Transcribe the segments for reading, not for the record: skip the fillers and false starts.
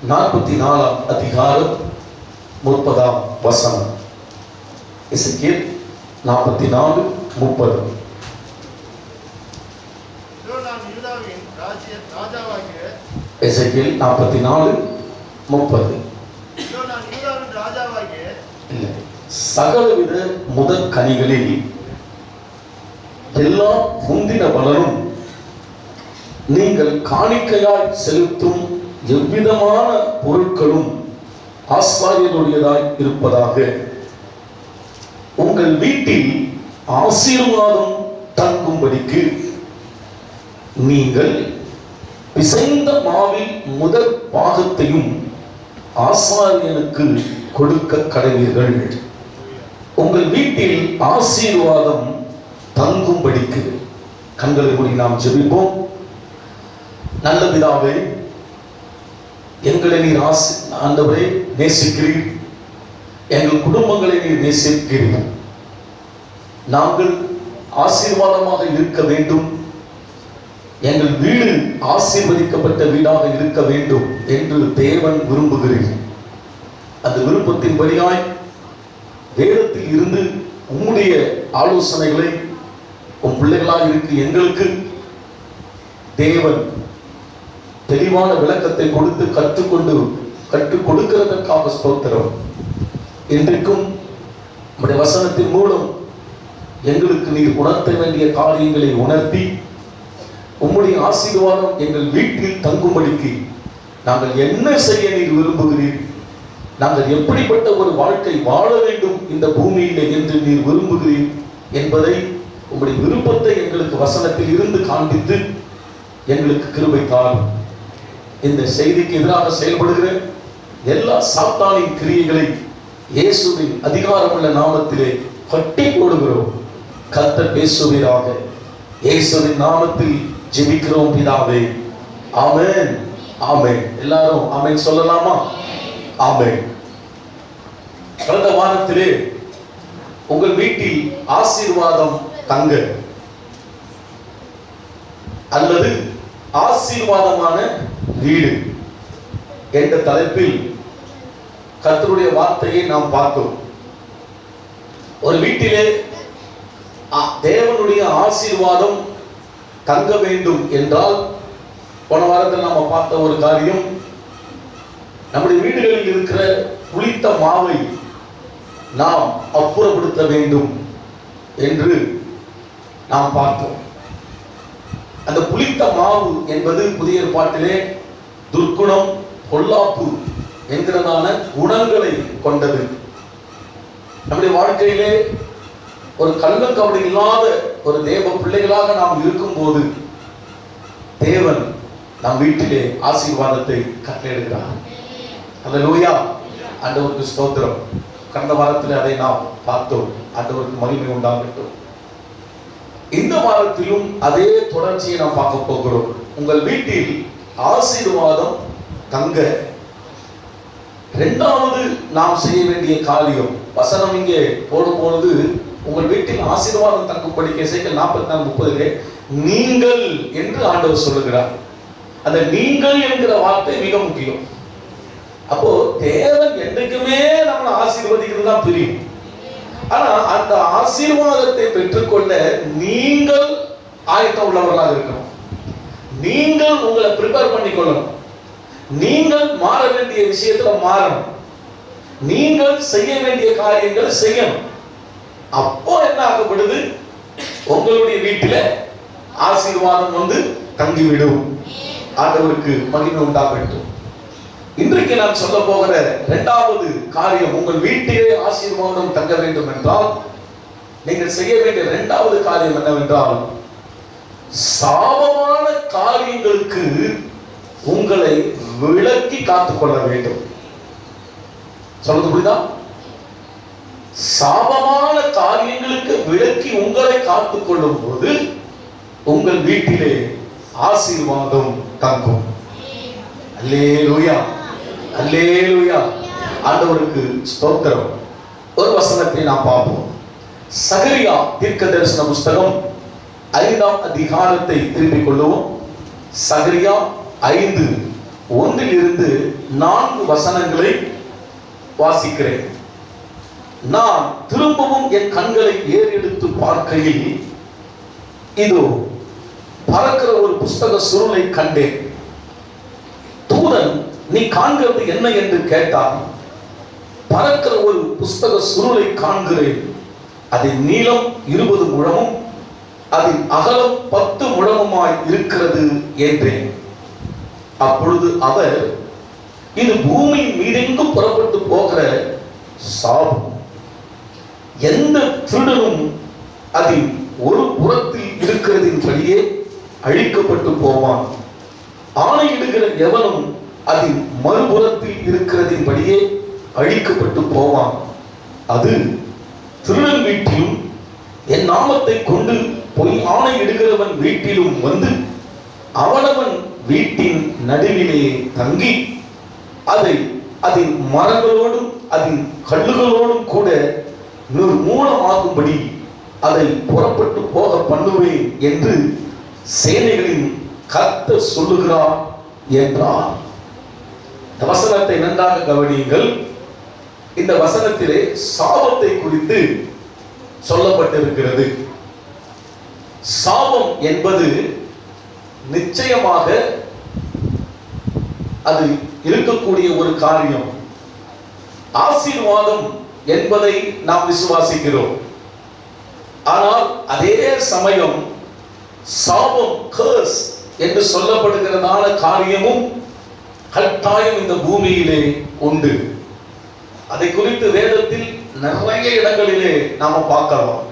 44ஆம் அதிகாரம் 30ஆம் வசனம். எசேக்கியேல் 44:30. எசேக்கியேல் 44:30. சகலவித முதற் கனிகளில் எல்லா முந்தின பலனும் நீங்கள் காணிக்கையாய் செலுத்தும் எவ்விதமான பொருட்களும் ஆசாரியனுடையதாய் இருப்பதாக. உங்கள் வீட்டில் ஆசீர்வாதம் தங்கும்படிக்கு நீங்கள் பிசைந்த மாவில் முதற் பாகத்தையும் ஆசாரியனுக்கு கொடுக்க கடவீர்கள். உங்கள் வீட்டில் ஆசீர்வாதம் தங்கும்படிக்கு. கண்களை மூடி நாம் ஜெபிப்போம். நல்ல பிதாவே, எங்களை நீர் ஆண்டவரே நேசிக்கிறீர். எங்கள் குடும்பங்களை நீர் நேசிக்கிறீர். நாங்கள் ஆசீர்வாதமாக இருக்க வேண்டும், எங்கள் வீடு ஆசீர்வதிக்கப்பட்ட வீடாக இருக்க வேண்டும் என்று தேவன் விரும்புகிறீர். அந்த விருப்பத்தின்படியாய் வேதத்தில் இருந்து உம்முடைய ஆலோசனைகளை உம் பிள்ளைகளாக இருக்கு எங்களுக்கு தேவன் தெளிவான விளக்கத்தை கொடுத்து கற்றுக் கொடுக்கிறதற்காக ஸ்தோத்திரம். இன்றைக்கும் நம்முடைய வசனத்தின் மூலம் எங்களுக்கு நீர் உணர்த்த வேண்டிய காரியங்களை உணர்த்தி உம்முடைய ஆசீர்வாதம் எங்கள் வீட்டில் தங்கும்படிக்கு நாங்கள் என்ன செய்ய நீர் விரும்புகிறீர், நாங்கள் எப்படிப்பட்ட ஒரு வாழ்க்கை வாழ வேண்டும் இந்த பூமியிலே என்று நீர் விரும்புகிறீர் என்பதை உம்முடைய விருப்பத்தை எங்களுக்கு வசனத்தில் இருந்து காண்பித்து எங்களுக்கு கிருபை தாரும். இந்த செய்திக்கு எதிராக செயல்படுகிற எல்லா சாத்தானின் கிரியைகளை இயேசுவின் அதிகாரமுள்ள நாமத்திலே கட்டி போடுகிறோம். கர்த்தர் பேசுவீராக. இயேசுவின் நாமத்தில் ஜெபிக்கிறோம் பிதாவே. ஆமென், ஆமென். எல்லாரும் ஆமென் சொல்லலாமா? ஆமென். கடந்த வாரத்திலே உங்கள் வீட்டில் ஆசீர்வாதம் தங்க அல்லது ஆசீர்வாதமான வீடு என்ற தலைப்பில் கர்த்தருடைய வார்த்தையை நாம் பார்த்தோம். ஒரு வீட்டிலே தேவனுடைய ஆசீர்வாதம் தங்க வேண்டும் என்றால் போன வாரத்தில் நாம் பார்த்த ஒரு காரியம், நம்முடைய வீடுகளில் இருக்கிற புளித்த மாவை நாம் அப்புறப்படுத்த வேண்டும் என்று நாம் பார்த்தோம். அந்த புளித்த மாவு என்பது புதிய ஏற்பாட்டிலே துர்க்குணம், பொல்லாப்பு என்கிறதான குணங்களை கொண்டது. நம்முடைய வாழ்க்கையிலே ஒரு கள்ளக்கபடி இல்லாத ஒரு தேவ பிள்ளைகளாக நாம் இருக்கும்போது தேவன் நம் வீட்டிலே ஆசீர்வாதத்தை கட்டளையிடுகிறார். அல்லேலூயா. ஆண்டவருக்கு ஸ்தோத்திரம். கடந்த வாரத்தில் அதை நாம் பார்த்தோம். ஆண்டவருக்கு மகிமை உண்டாகட்டும். இந்த வாரத்திலும் அதே தொடர்ச்சியை நாம் பார்க்க போகிறோம். உங்கள் வீட்டில் ஆசீர்வாதம் தங்க இரண்டாவது நாம் செய்ய வேண்டிய காரியம், வசனம் இங்கே போடும்பொழுது உங்கள் வீட்டில் ஆசீர்வாதம் தங்கும்படி எசேக்கியேல் 44:30 நீங்கள் என்று ஆண்டவர் சொல்லுகிறார். அந்த நீங்கள் என்கிற வார்த்தை மிக முக்கியம். அப்போ தேவன் என்றைக்குமே நம்மளை ஆசீர்வதிக்கிறது தான் பிரியும். ஆனா அந்த ஆசீர்வாதத்தை பெற்றுக்கொள்ள நீங்கள் ஆயத்தம் உள்ளவர்களாக இருக்கணும். நீங்கள் உங்களை ப்ரிப்பேர் பண்ணிக்கொள்ளணும். நீங்கள் மாற வேண்டிய விஷயத்துல மாறணும். நீங்கள் செய்ய வேண்டிய காரியங்களை செய்யணும். அப்போ என்ன ஆகப்படுது, உங்களுடைய வீட்டில ஆசீர்வாதம் தங்கிவிடும். ஆண்டவருக்கு மகிமை உண்டாகட்டும். இன்றைக்கு நான் சொல்ல போகிற இரண்டாவது காரியம், உங்கள் வீட்டிலே ஆசீர்வாதம் தங்க வேண்டும் என்றால் நீங்கள் செய்ய வேண்டிய இரண்டாவது காரியம் என்னவென்றால், சாபமான காரியங்களுக்கு உங்களை விலக்கி காத்துக்கொள்ள வேண்டும். சொல்றது புரியுதா? சாபமான காரியங்களுக்கு விலக்கி உங்களை காத்துக்கொள்ளும் போது உங்கள் வீட்டிலே ஆசீர்வாதம் தங்கும். அல்லேலூயா, அல்லேலூயா. ஆண்டவருக்கு ஸ்தோத்திரம். ஒரு வசனத்தை நாம் பார்ப்போம். சகரியா தீர்க்கதரிசன புஸ்தகம் 5ஆம் அதிகாரத்தை திருப்பிக் கொள்ளுவோம். சகரியா 5 1 4 வசனங்களை வாசிக்கிறேன். நான் திரும்பவும் என் கண்களை ஏறெடுத்து பார்க்கையில் இதோ பறக்கிற ஒரு புஸ்தக சுருளை கண்டேன். தூதன், நீ காண்கிறது என்ன என்று கேட்டான். பறக்கிற ஒரு புஸ்தக சுருளை காண்கிறேன். அதன் நீளம் 20 முழமும் அதன் அகலம் 10 முழமுமாய் இருக்கிறது என்றேன். அப்பொழுது அவர், இது பூமியின் மீதெங்கும் புறப்பட்டு போகிற சாபம். எந்த திருடனும் அதில் ஒரு புறத்தில் இருக்கிறதின்படியே அழிக்கப்பட்டு போவான். ஆணையிடுகிற எவனும் அதில் மறுபுறத்தில் இருக்கிறதின்படியே அழிக்கப்பட்டு போவான். அது திருடன் வீட்டிலும் என் நாமத்தை கொண்டு பொய் ஆணையிடுகிறவன் வீட்டிலும் வந்து அவனவன் வீட்டின் நடுவிலே தங்கி அதை அதன் மரங்களோடும் அதன் கல்லுகளோடும் கூட நிர்மூலமாகும்படி அதை புறப்பட்டு போக பண்ணுவேன் என்று சேனைகளின் கர்த்தர் சொல்லுகிறார் என்றார். இந்த வசனத்தை நன்றாக கவனியுங்கள். இந்த வசனத்திலே சாபத்தை குறித்து சொல்லப்பட்டிருக்கிறது. சாபம் என்பது நிச்சயமாக அது இருக்கக்கூடிய ஒரு காரியம். ஆசீர்வாதம் என்பதை நாம் விசுவாசிக்கிறோம். ஆனால் அதே சமயம் சாபம், கர்ஸ் என்று சொல்லப்படுகிறதான காரியமும் கட்டாயம் இந்த பூமியிலே உண்டு. அதை குறித்து வேதத்தில் நிறைய இடங்களிலே நாம பார்க்கலாம்.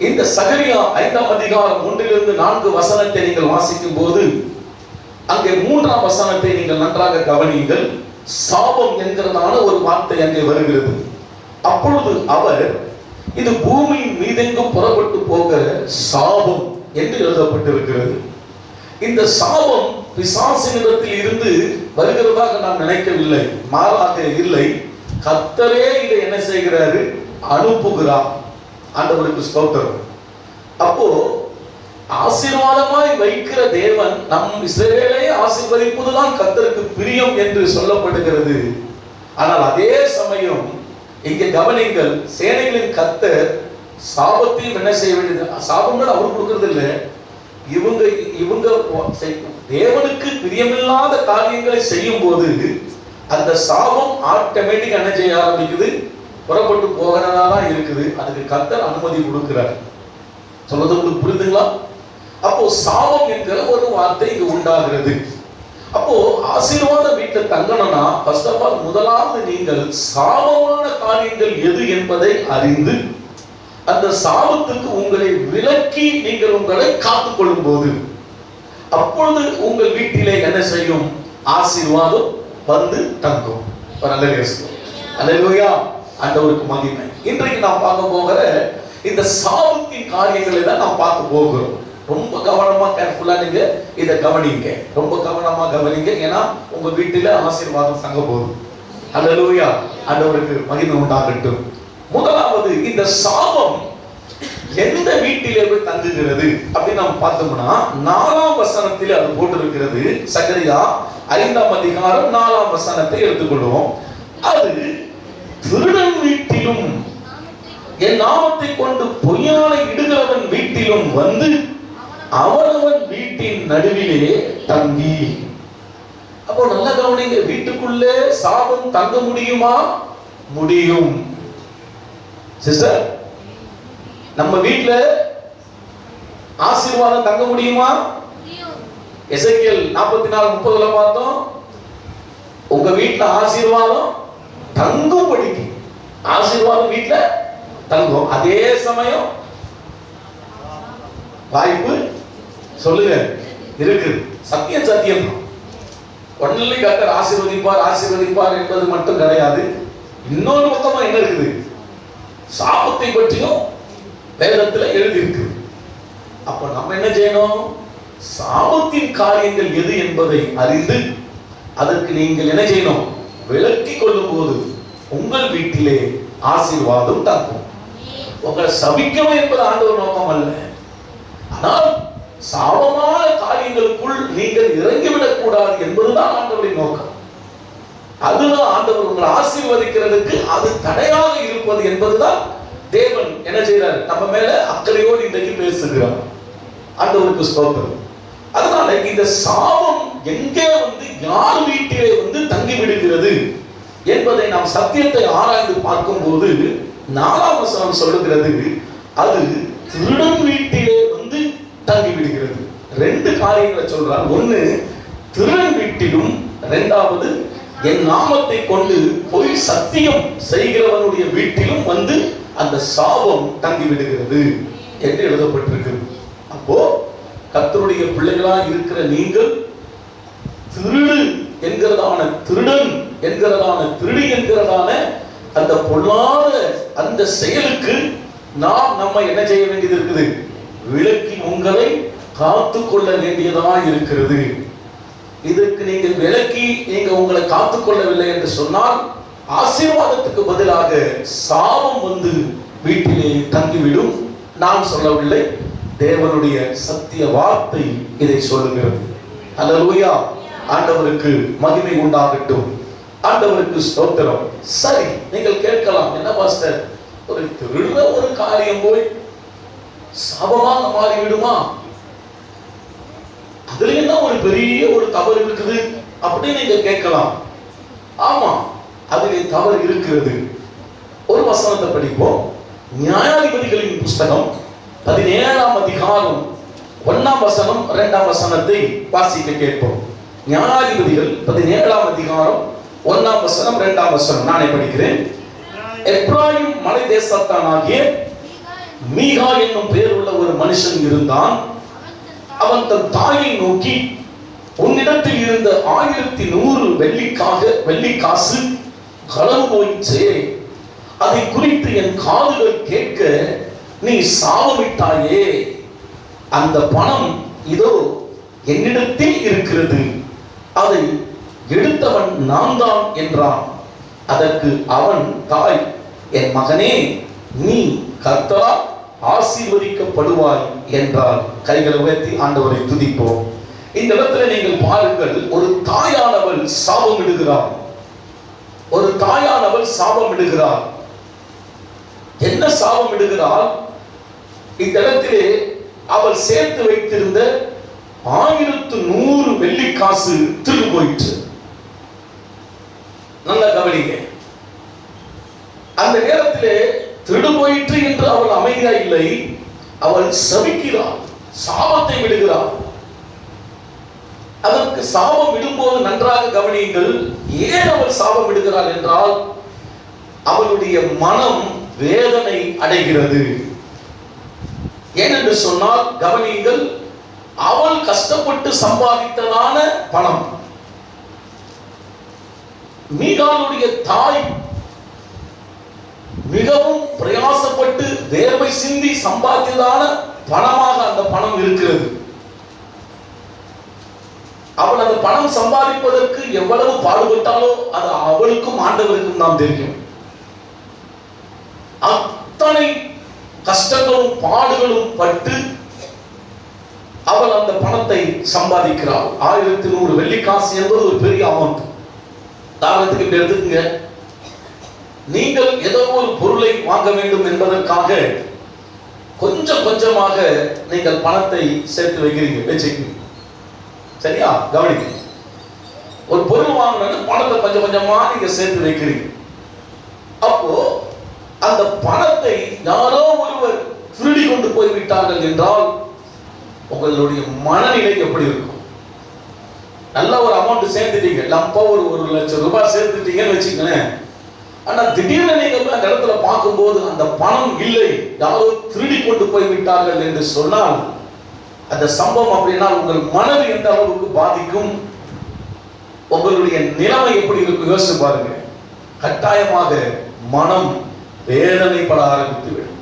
இந்த சகரியா 5ஆம் அதிகாரம் 1-4 வசனத்தை நீங்கள் வாசிக்கும் போது அங்கே 3ஆம் வசனத்தை நீங்கள் நன்றாக கவனியுங்கள். சாபம் என்கிறதான ஒரு வார்த்தை அங்கே வருகிறது. அப்பொழுது அவர், இது பூமியின் மீதெங்கும் புறப்பட்டு போகிற சாபம் என்று எழுதப்பட்டிருக்கிறது. இந்த சாபம் பிசாசினிடத்தில் இருந்து வருகிறதாக நாம் நினைக்கவில்லை, மாறாக இல்லை. கர்த்தரே இதை என்ன செய்கிறாரு? அனுப்புகிறார். ஆண்டவருக்கு ஸ்தோத்திரம். அப்போ ஆசீர்வாதமாய் வைக்கிற தேவன் நம் இஸ்ரவேலை ஆசீர்வதிப்பதுதான் கர்த்தருக்கு பிரியம் என்று சொல்லப்படுகிறது. ஆனால் அதே சமயம் இங்கே கவனிங்கள், சேனைகளின் கர்த்தர் சாபத்தையும் என்ன செய்ய வேண்டியது? சாபங்கள் அவர் கொடுக்கிறது இல்லை. இவங்க தேவனுக்கு பிரியமில்லாத காரியங்களை செய்யும் போது அந்த சாபம் ஆட்டோமேட்டிக் என்ன செய்ய ஆரம்பிக்குது? புறப்பட்டு போகிறதா தான் இருக்குது. அதுக்கு கர்த்தர் அனுமதி கொடுக்கிறார். சொல்றது உங்களுக்கு புரியுதுங்களா? அப்போ சாபம் என்கிற ஒரு வார்த்தை இங்கு உண்டாகிறது. அப்போ ஆசீர்வாத வீட்டில் தங்கணும்னா ஃபர்ஸ்ட் ஆஃப் ஆல் முதலாவது நீங்கள் சாபமான காரியங்கள் எது என்பதை அறிந்து அந்த சாபத்துக்கு உங்களை விலக்கி நீங்கள் உங்களை காத்துக் கொள்ளும் போது அப்பொழுது உங்கள் வீட்டிலே என்ன செய்யும்? ஆசீர்வாதம் வந்து தங்கும். அல்லேலூயா, ஆண்டவருக்கு மகிமை. இன்றைக்கு நாம் பார்க்க போகிற இந்த சாபத்தின் காரியங்களை தான் நாம் பார்க்க போகிறோம். ரொம்ப கவனமா கேர்ஃபுல்லா நீங்க இதை கவனிங்க. ரொம்ப கவனமா கவனிங்க. ஏன்னா உங்க வீட்டில ஆசீர்வாதம் தங்க போகுது. அல்லேலூயா, ஆண்டவருக்கு மகிமை உண்டாகட்டும். முதலாவது, இந்த சாபம் எந்த வீட்டிலே போய் தங்குகிறது அப்படின்னு நாம் பார்த்தோம்னா 4ஆம் வசனத்தில் அது போட்டிருக்கிறது. சகரியா 5ஆம் அதிகாரம் 4ஆம் வசனத்தை எடுத்துக்கொள்வோம். அது திருடன் வீட்டிலும் என் நாமத்தை கொண்டு பொய்யானை இடுகிறவன் வீட்டிலும் வந்து அவனவன் வீட்டின் நடுவிலே தங்கி. அப்போ நல்ல கவனிங்க, வீட்டுக்குள்ளே சாபம் தங்க முடியுமா? முடியும். சிஸ்டர், நம்ம வீட்டுல ஆசீர்வாதம் தங்க முடியுமா? எசேக்கியேல் 44:30 பார்த்தோம். உங்க வீட்டுல ஆசீர்வாதம் தங்கும்படிக்கு ஆசீர்வாதம் வீட்டுல தங்கும். அதே சமயம் வாய்ப்பு சொல்லுங்க இருக்குது. சத்தியம் சத்தியம். ஒன்லி கர்த்தர் ஆசீர்வதிப்பார் என்பது மட்டும் கிடையாது. இன்னொரு பக்கமா என்ன இருக்குது? சாபத்தை பற்றியும் வேதத்துல எழுதி இருக்குது. அப்ப நம்ம என்ன செய்யணும்? சாபத்தின் காரியங்கள் எது என்பதை அறிந்து அதற்கு நீங்கள் என்ன செய்யணும்? விலக்கி கொள்ளும் போது உங்கள் வீட்டிலே ஆசீர்வாதம் தங்கும். உங்களை சபிக்கணும் என்பது ஆண்டவர் நோக்கம் அல்ல. ஆனால் சாபமான காரியங்களுக்குள் நீங்கள் இறங்கிவிடக் கூடாது விடக்கூடாது என்பதுதான் ஆண்டவரின் நோக்கம். அதுதான் ஆண்டவர் உங்களை ஆசீர்வதிக்கிறதுக்கு அது தடையாக இருப்பது என்பதுதான் தேவன் என்ன செய்யறார், நம்ம மேல அக்கறையோடு இன்றைக்கு பேசுகிறார். ஆண்டவருக்கு ஸ்தோத்திரம். அதனால இந்த சாபம் எங்கே யார் வீட்டிலே தங்கி விடுகிறது என்பதை நாம் சத்தியத்தை ஆராய்ந்து பார்க்கும்போது 4ஆம் வசனம் சொல்லுகிறது, அது திருடன் வீட்டிலே தங்கி விடுகிறது. 2 காரியங்களை சொல்றார். ஒன்னு, திருடன் வீட்டிலும், 2வது என் நாமத்தை கொண்டு பொய் சத்தியம் செய்கிறவனுடைய வீட்டிலும் அந்த சாபம் தங்கி விடுகிறது என்று எழுதப்பட்டிருக்கிறது. அப்போ கர்த்தருடைய பிள்ளைகளா இருக்கிற நீங்கள் திருடு என்கிறதான, திருடன் என்கிறதான, திருடி என்கிறதான அந்த பொல்லாத அந்த செயலுக்கு நாம் நம்ம என்ன செய்ய வேண்டியது இருக்குது, விலக்கி உங்களை காத்து கொள்ள வேண்டியதா இருக்கிறது. இதற்கு நீங்கள் விலக்கி நீங்க உங்களை காத்துக்கொள்ளவில்லை என்று சொன்னால் ஆசீர்வாதத்துக்கு பதிலாக சாபம் வீட்டிலே தங்கிவிடும். நான் சொல்லவில்லை, தேவனுடைய சத்திய வார்த்தை இதை சொல்லுகிறது. அல்லேலூயா. ஆண்டவருக்கு மகிமை உண்டாகட்டும். ஆண்டவருக்கு ஸ்தோத்திரம். சரி, நீங்கள் கேட்கலாம், என்ன பாஸ்டர், ஒரு திருட ஒரு காரியம் போய் சாபமாக மாறிவிடுமா, அதுல என்ன ஒரு பெரிய ஒரு தவறு இருக்குது அப்படின்னு நீங்க கேட்கலாம். ஆமா, அதிலே தவறு இருக்கிறது. ஒரு வசனத்தை படிப்போம். நியாயாதிபதிகளின் புஸ்தகம் 17ஆம் அதிகாரம் 1ஆம் வசனம் 2ஆம் வசனத்தை வாசிக்க கேட்போம். நியாயாதிபதிகள் 17ஆம் அதிகாரம் 1ஆம் வசனம் 2ஆம் வசனம் நானே படிக்கிறேன். எப்ராயிம் மலை தேசத்தானாகிய மீகா என்னும் பெயர் உள்ள ஒரு மனுஷன் இருந்தான். அவன் தன் தாயை நோக்கி, உன்னிடத்தில் இருந்த 1100 வெள்ளிக்காசு களவு போயிற்றே, அதை குறித்து என் காதுகள் கேட்க நீ சாபமிட்டாயே, அந்த பணம் இதோ என்னிடத்தில் இருக்கிறது, அதை எடுத்தவன் நான் தான் என்றான். அதற்கு அவன் தாய், என் மகனே, நீ கர்த்தரால் ஆசீர்வதிக்கப்படுவாய் என்றால். கைகளை உயர்த்தி ஆண்டவரை துதிப்போம். இந்த இடத்துல நீங்கள் பாருங்கள், ஒரு தாயானவள் சாபமிடுகிறாள். ஒரு தாயானவள் சாபமிடுகிறாள். என்ன சாபமிடுகிறாள்? இந்த இடத்திலே அவள் சேர்த்து வைத்திருந்த 1100 வெள்ளிக்காசு திருடு போயிற்று. நல்ல கவனிங்க. அந்த நேரத்திலே திருடு போயிற்று என்று அவள் அமைதியா இல்லை, அவள் சபிக்கிறாள், சாபத்தை விடுகிறாள். அதற்கு சாபம் விடும்போது நன்றாக கவனியுங்கள், ஏன் அவள் சாபம் விடுகிறாள் என்றால் அவளுடைய மனம் வேதனை அடைகிறது. ஏனென்று சொன்னால் கவனியுங்கள், அவள் கஷ்டப்பட்டு சம்பாதித்ததான பணம், மீகாளுடைய தாய் மிகவும் பிரயாசப்பட்டு வேர்வை சிந்தி சம்பாதித்ததான பணமாக அந்த பணம் இருக்கிறது. அவள் அந்த பணம் சம்பாதிப்பதற்கு எவ்வளவு பாடுபட்டாலோ அது அவளுக்கும் ஆண்டவருக்கும் தான் தெரியும். அத்தனை கஷ்டங்களும் பாடுகளும் பட்டு அவள் அந்த பணத்தை சம்பாதிக்கிறாள். 1100 வெள்ளிக்காசு என்பது ஒரு பெரிய அமௌண்ட். தாரத்துக்கு இப்படி எடுத்துக்கங்க, நீங்கள் ஏதோ ஒரு பொருளை வாங்க வேண்டும் என்பதற்காக கொஞ்சம் கொஞ்சமாக நீங்கள் பணத்தை சேர்த்து வைக்கிறீங்க, வச்சுக்கீங்க. சரியா? கவனிக்க. ஒரு பொருள் வாங்கணும், பணத்தை கொஞ்சம் கொஞ்சமா நீங்க சேர்த்து வைக்கிறீங்க. அப்போ அந்த பணத்தை யாரோ ஒருவர் திருடி கொண்டு போய்விட்டார்கள் என்றால் உங்களுடைய மனநிலை எப்படி இருக்கும்? நல்ல ஒரு அமௌண்ட் சேர்த்துட்டீங்க, லம்பா ஒரு 1,00,000 ரூபாய் சேர்த்துட்டீங்கன்னு வச்சுக்கோங்களேன். ஆனா திடீர்னு நீங்க அந்த இடத்துல பார்க்கும்போது அந்த பணம் இல்லை, யாரோ திருடி கொண்டு போய் விட்டார்கள் என்று சொன்னால் அந்த சம்பவம் அப்படின்னா உங்கள் மனது எந்த அளவுக்கு பாதிக்கும், உங்களுடைய நிலைமை எப்படி இருக்கும் யோசிச்சு பாருங்க. கட்டாயமாக மனம் வேதனைப்பட ஆரம்பித்து விடும்.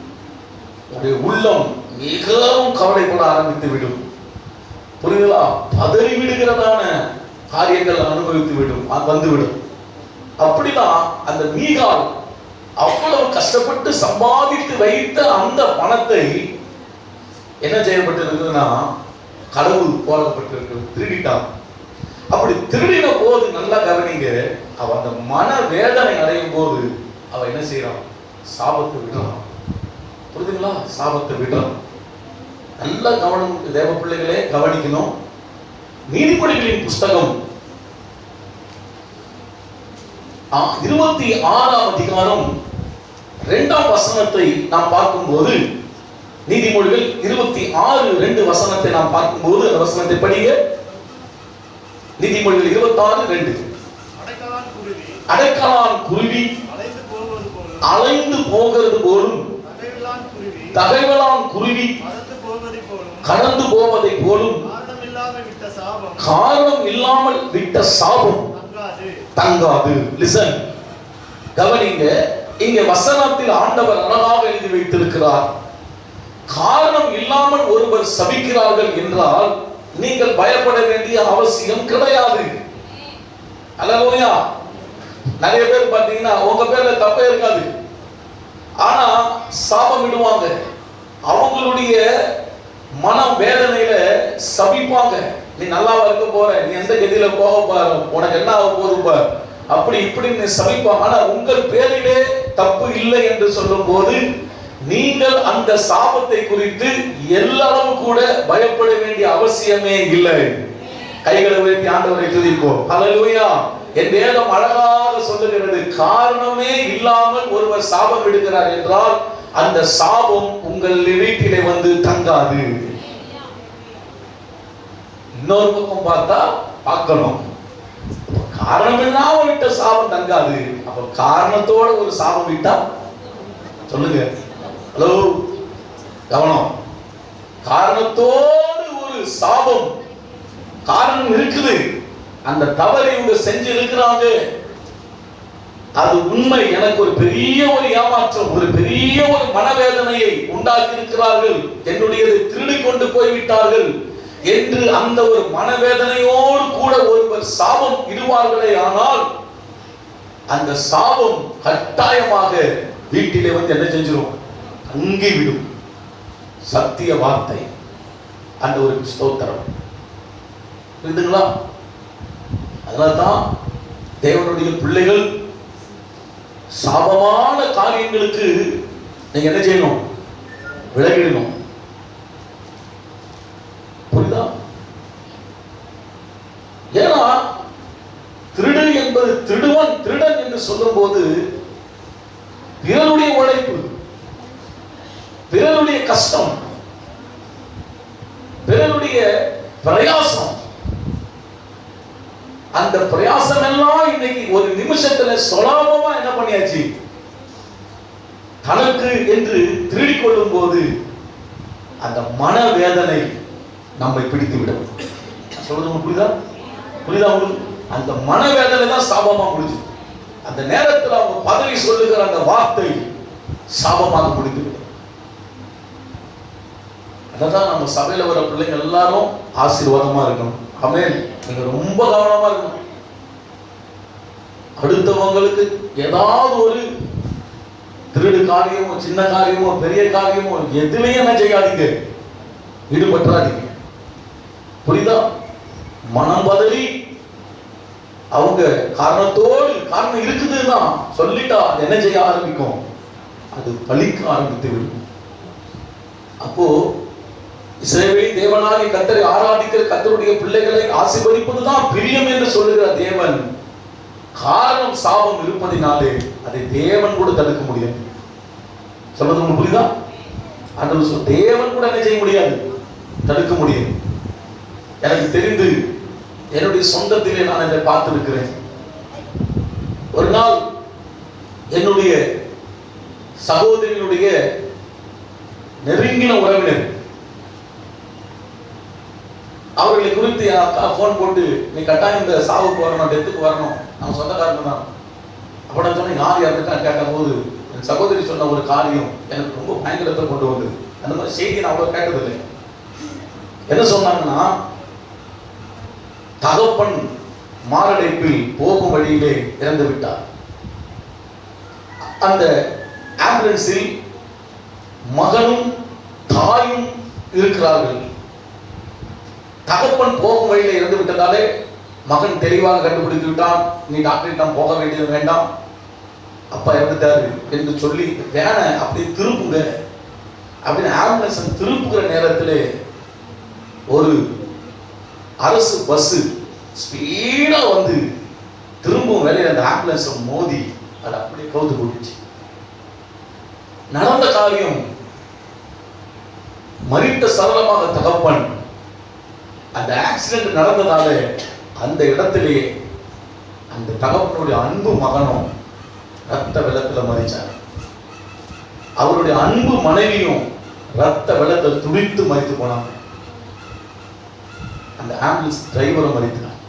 உங்களுடைய உள்ளம் மிகவும் கவலைப்பட ஆரம்பித்து விடும். புரியுதா? பதறி விடுகிறதான காரியங்கள் அனுபவித்து விடும், வந்துவிடும். அப்படிதான் அந்த மீகாள் அவ்வளவு கஷ்டப்பட்டு சம்பாதித்து வைத்த அந்த பணத்தை என்ன செய்யப்பட்டிருக்குதுன்னா களவு போடப்பட்டிருக்கு, திருடிட்டான். அப்படி திருடின போது நல்லா கவனிங்க, அவ அந்த மன வேதனை அடையும் போது அவ என்ன செய்யறான்? சாபத்தை விடுறான். புரியுதுங்களா? சாபத்தை விடுறான். நல்ல கவனம் தேவ பிள்ளைகளே, கவனிக்கணும். நீதிமொழிகளின் புஸ்தகம் 26ஆம் அதிகாரம் 2ஆம் வசனத்தை நாம் பார்க்கும்போது, நீதிமொழிகள் 26:2 வசனத்தை நாம் பார்க்கும்போது, அந்த வசனத்தை படிங்க. நீதிமொழிகள் 26:2. அடைக்கலான் குருவி அலைந்து போகிறது போலும், தகைவலான் குருவி கடந்து போவதை போலும், காரணம் இல்லாமல் விட்ட சாபம் தங்காது. லிசன், கவனிங்க. இங்க வசனத்தில் ஆண்டவர் அழகாக எழுதி வைத்திருக்கிறார். காரணம் இல்லாமல் ஒருவர் சபிக்கிறார்கள் என்றால் நீங்கள் பயப்பட வேண்டிய அவசியம் கிடையாது. அல்லேலூயா. நிறைய பேர் பாத்தீங்கன்னா உங்க பேர்ல தப்பே இருக்காது, ஆனா சாபம் விடுவாங்க. அவங்களுடைய மன வேதனையில சபிப்பாங்க. நீ நல்லா இருக்க போற, நீ எந்த கதியில போக பாரு, உனக்கு என்ன ஆக போது பாரு, அப்படி இப்படி நீ சபிப்பாங்க. ஆனா உங்கள் பேரிலே தப்பு இல்லை என்று சொல்லும் போது நீங்கள் அந்த சாபத்தை குறித்து எல்லாரும் கூட பயப்பட வேண்டிய அவசியமே இல்லை. கைகளை உயர்த்தி ஆண்டவரை துதிப்போம். ஹல்லேலூயா. என் வேதம் அழகாக சொல்லுகிறது, காரணமே இல்லாமல் ஒருவர் சாபம் விடுகிறார் என்றால் அந்த சாபம் உங்கள் வீட்டிலே வந்து தங்காது. இன்னொரு பக்கம் பார்த்தா பார்க்கணும், காரணம் இல்லாம விட்ட சாபம் தங்காது. அப்ப காரணத்தோட ஒரு சாபம் விட்டா சொல்லுங்க. ஹலோ, கவனம். காரணத்தோடு ஒரு சாபம், காரணம் இருக்குது, அந்த தவறை இவங்க செஞ்சு இருக்கிறாங்க, அது உண்மை. எனக்கு ஒரு பெரிய ஒரு ஏமாற்றம், ஒரு பெரிய ஒரு மனவேதனையை உண்டாக்கி இருக்கிறார்கள், என்னுடையதை திருடி கொண்டு போய்விட்டார்கள் என்று அந்த ஒரு மனவேதனையோடு கூட ஒருவர் சாபம் இடுவார்களே, ஆனால் அந்த சாபம் கட்டாயமாக வீட்டிலே வந்து என்ன செஞ்சிடும்? அங்கி விடும். சத்திய வார்த்தை. அந்த ஒரு ஸ்தோத்திரம். புரியுதுங்களா? அதனால்தான் தேவனுடைய பிள்ளைகள் சாபமான காரியங்களுக்கு நீங்க என்ன செய்யணும்? விலகிடணும். புரியுதா? ஏன்னா திருடு என்பது, திருடன் என்று சொல்லும் போது பிறருடைய உழைப்பு, பிறருடைய கஷ்டம், பிறருடைய பிரயாசம், அந்த பிரயாசம் எல்லாம் இன்னைக்கு ஒரு நிமிஷத்துல சுலபமா என்ன பண்ணியாச்சு? தனக்கு என்று திருடி கொள்ளும் போது அந்த மனவேதனை நம்மை பிடித்து விடும். சொல்றது புரியுதா? புரியுதா உங்களுக்கு? அந்த மனவேதனை தான் சாபமா முடிஞ்சு. அந்த நேரத்தில் அவங்க பதவி சொல்லுகிற அந்த வார்த்தை சாபமாக முடிந்து விடும். அதான் நம்ம சபையில வர பிள்ளைங்க எல்லாரும் ஆசீர்வாதமா இருக்கணும். ஆமென். நீங்க ரொம்ப கவனமா இருக்கணும். அடுத்தவங்களுக்கு ஏதாவது ஒரு திருடு காரியமோ, சின்ன காரியமோ, பெரிய காரியமோ எதுலையும் என்ன செய்யாதீங்க, ஈடுபற்றாதீங்க. புரியுதா? மனம் பதறி அவங்க காரணத்தோடு, காரணம் இருக்குதுன்னா சொல்லிட்டா அது என்ன செய்ய ஆரம்பிக்கும்? அது பலிக்க ஆரம்பித்து விடும். அப்போ இஸ்ரவேலின் தேவனாகிய கர்த்தரை ஆராதிக்கிற கர்த்தருடைய பிள்ளைகளை ஆசீர்வதிப்பதுதான் பிரியம் என்று சொல்லுகிற தேவன், காரணம் சாபம் இருப்பதினாலே அதை தேவன் கூட தடுக்க முடியாது. சொல்றது உங்களுக்கு புரியுதா? ஆண்டவர் சொல், தேவன் கூட என்ன செய்ய முடியாது? தடுக்க முடியாது. எனக்கு தெரிந்து என்னுடைய சொந்தத்திலே நான் இதை பார்த்திருக்கிறேன். ஒரு நாள் என்னுடைய சகோதரியினுடைய நெருங்கின உறவினர் அவர்களை குறித்து அக்கா போன் போட்டு, நீ கட்டாயம் இந்த சாவுக்கு வரணும், டெத்துக்கு வரணும், நம்ம சொந்தக்காரங்க தான். அப்ப நான் சொன்னேன், யார் இறந்துட்டா கேட்ட போது என் சகோதரி சொன்ன ஒரு காரியம் எனக்கு ரொம்ப பயங்கரத்தை கொண்டு வந்தது. அந்த மாதிரி செய்தி நான் அவ்வளவு கேட்டதில்லை. என்ன சொன்னாங்கன்னா, தகப்பன் மாரடைப்பில் போகும் வழியிலே இறந்து விட்டார். அந்த ஆம்புலன்ஸில் மகனும் தாயும் இருக்கிறார்கள். தகப்பன் போகும் வழியில இறந்து விட்டதாலே மகன் தெளிவாக கண்டுபிடித்து விட்டான், நீ டாக்டரிடம் போக வேண்டியது வேண்டாம், அப்பா இறந்துட்டாரு என்று சொல்லி வேனை அப்படி திருப்புங்க அப்படின்னு ஆம்புலன்ஸ் திருப்புகிற நேரத்தில் ஒரு அரசு பஸ் ஸ்பீடா வந்து திரும்பவும் வேலையில் அந்த ஆம்புலன்ஸ் மோதி அது அப்படியே கவுத்து போட்டுச்சு. நடந்த காரியம், மரித்த சரளமாக தகப்பன் அந்த ஆக்சிடென்ட் நடந்ததால அந்த இடத்திலேயே அந்த தகப்பனுடைய அன்பு மகனும் ரத்த வெள்ளத்துல மரிச்சார். அவருடைய அன்பு மனைவியும் ரத்த வெள்ளத்தில் துடித்து மரித்து போனாங்க. அந்த ஆம்புலன்ஸ் டிரைவரும் மரித்தார்.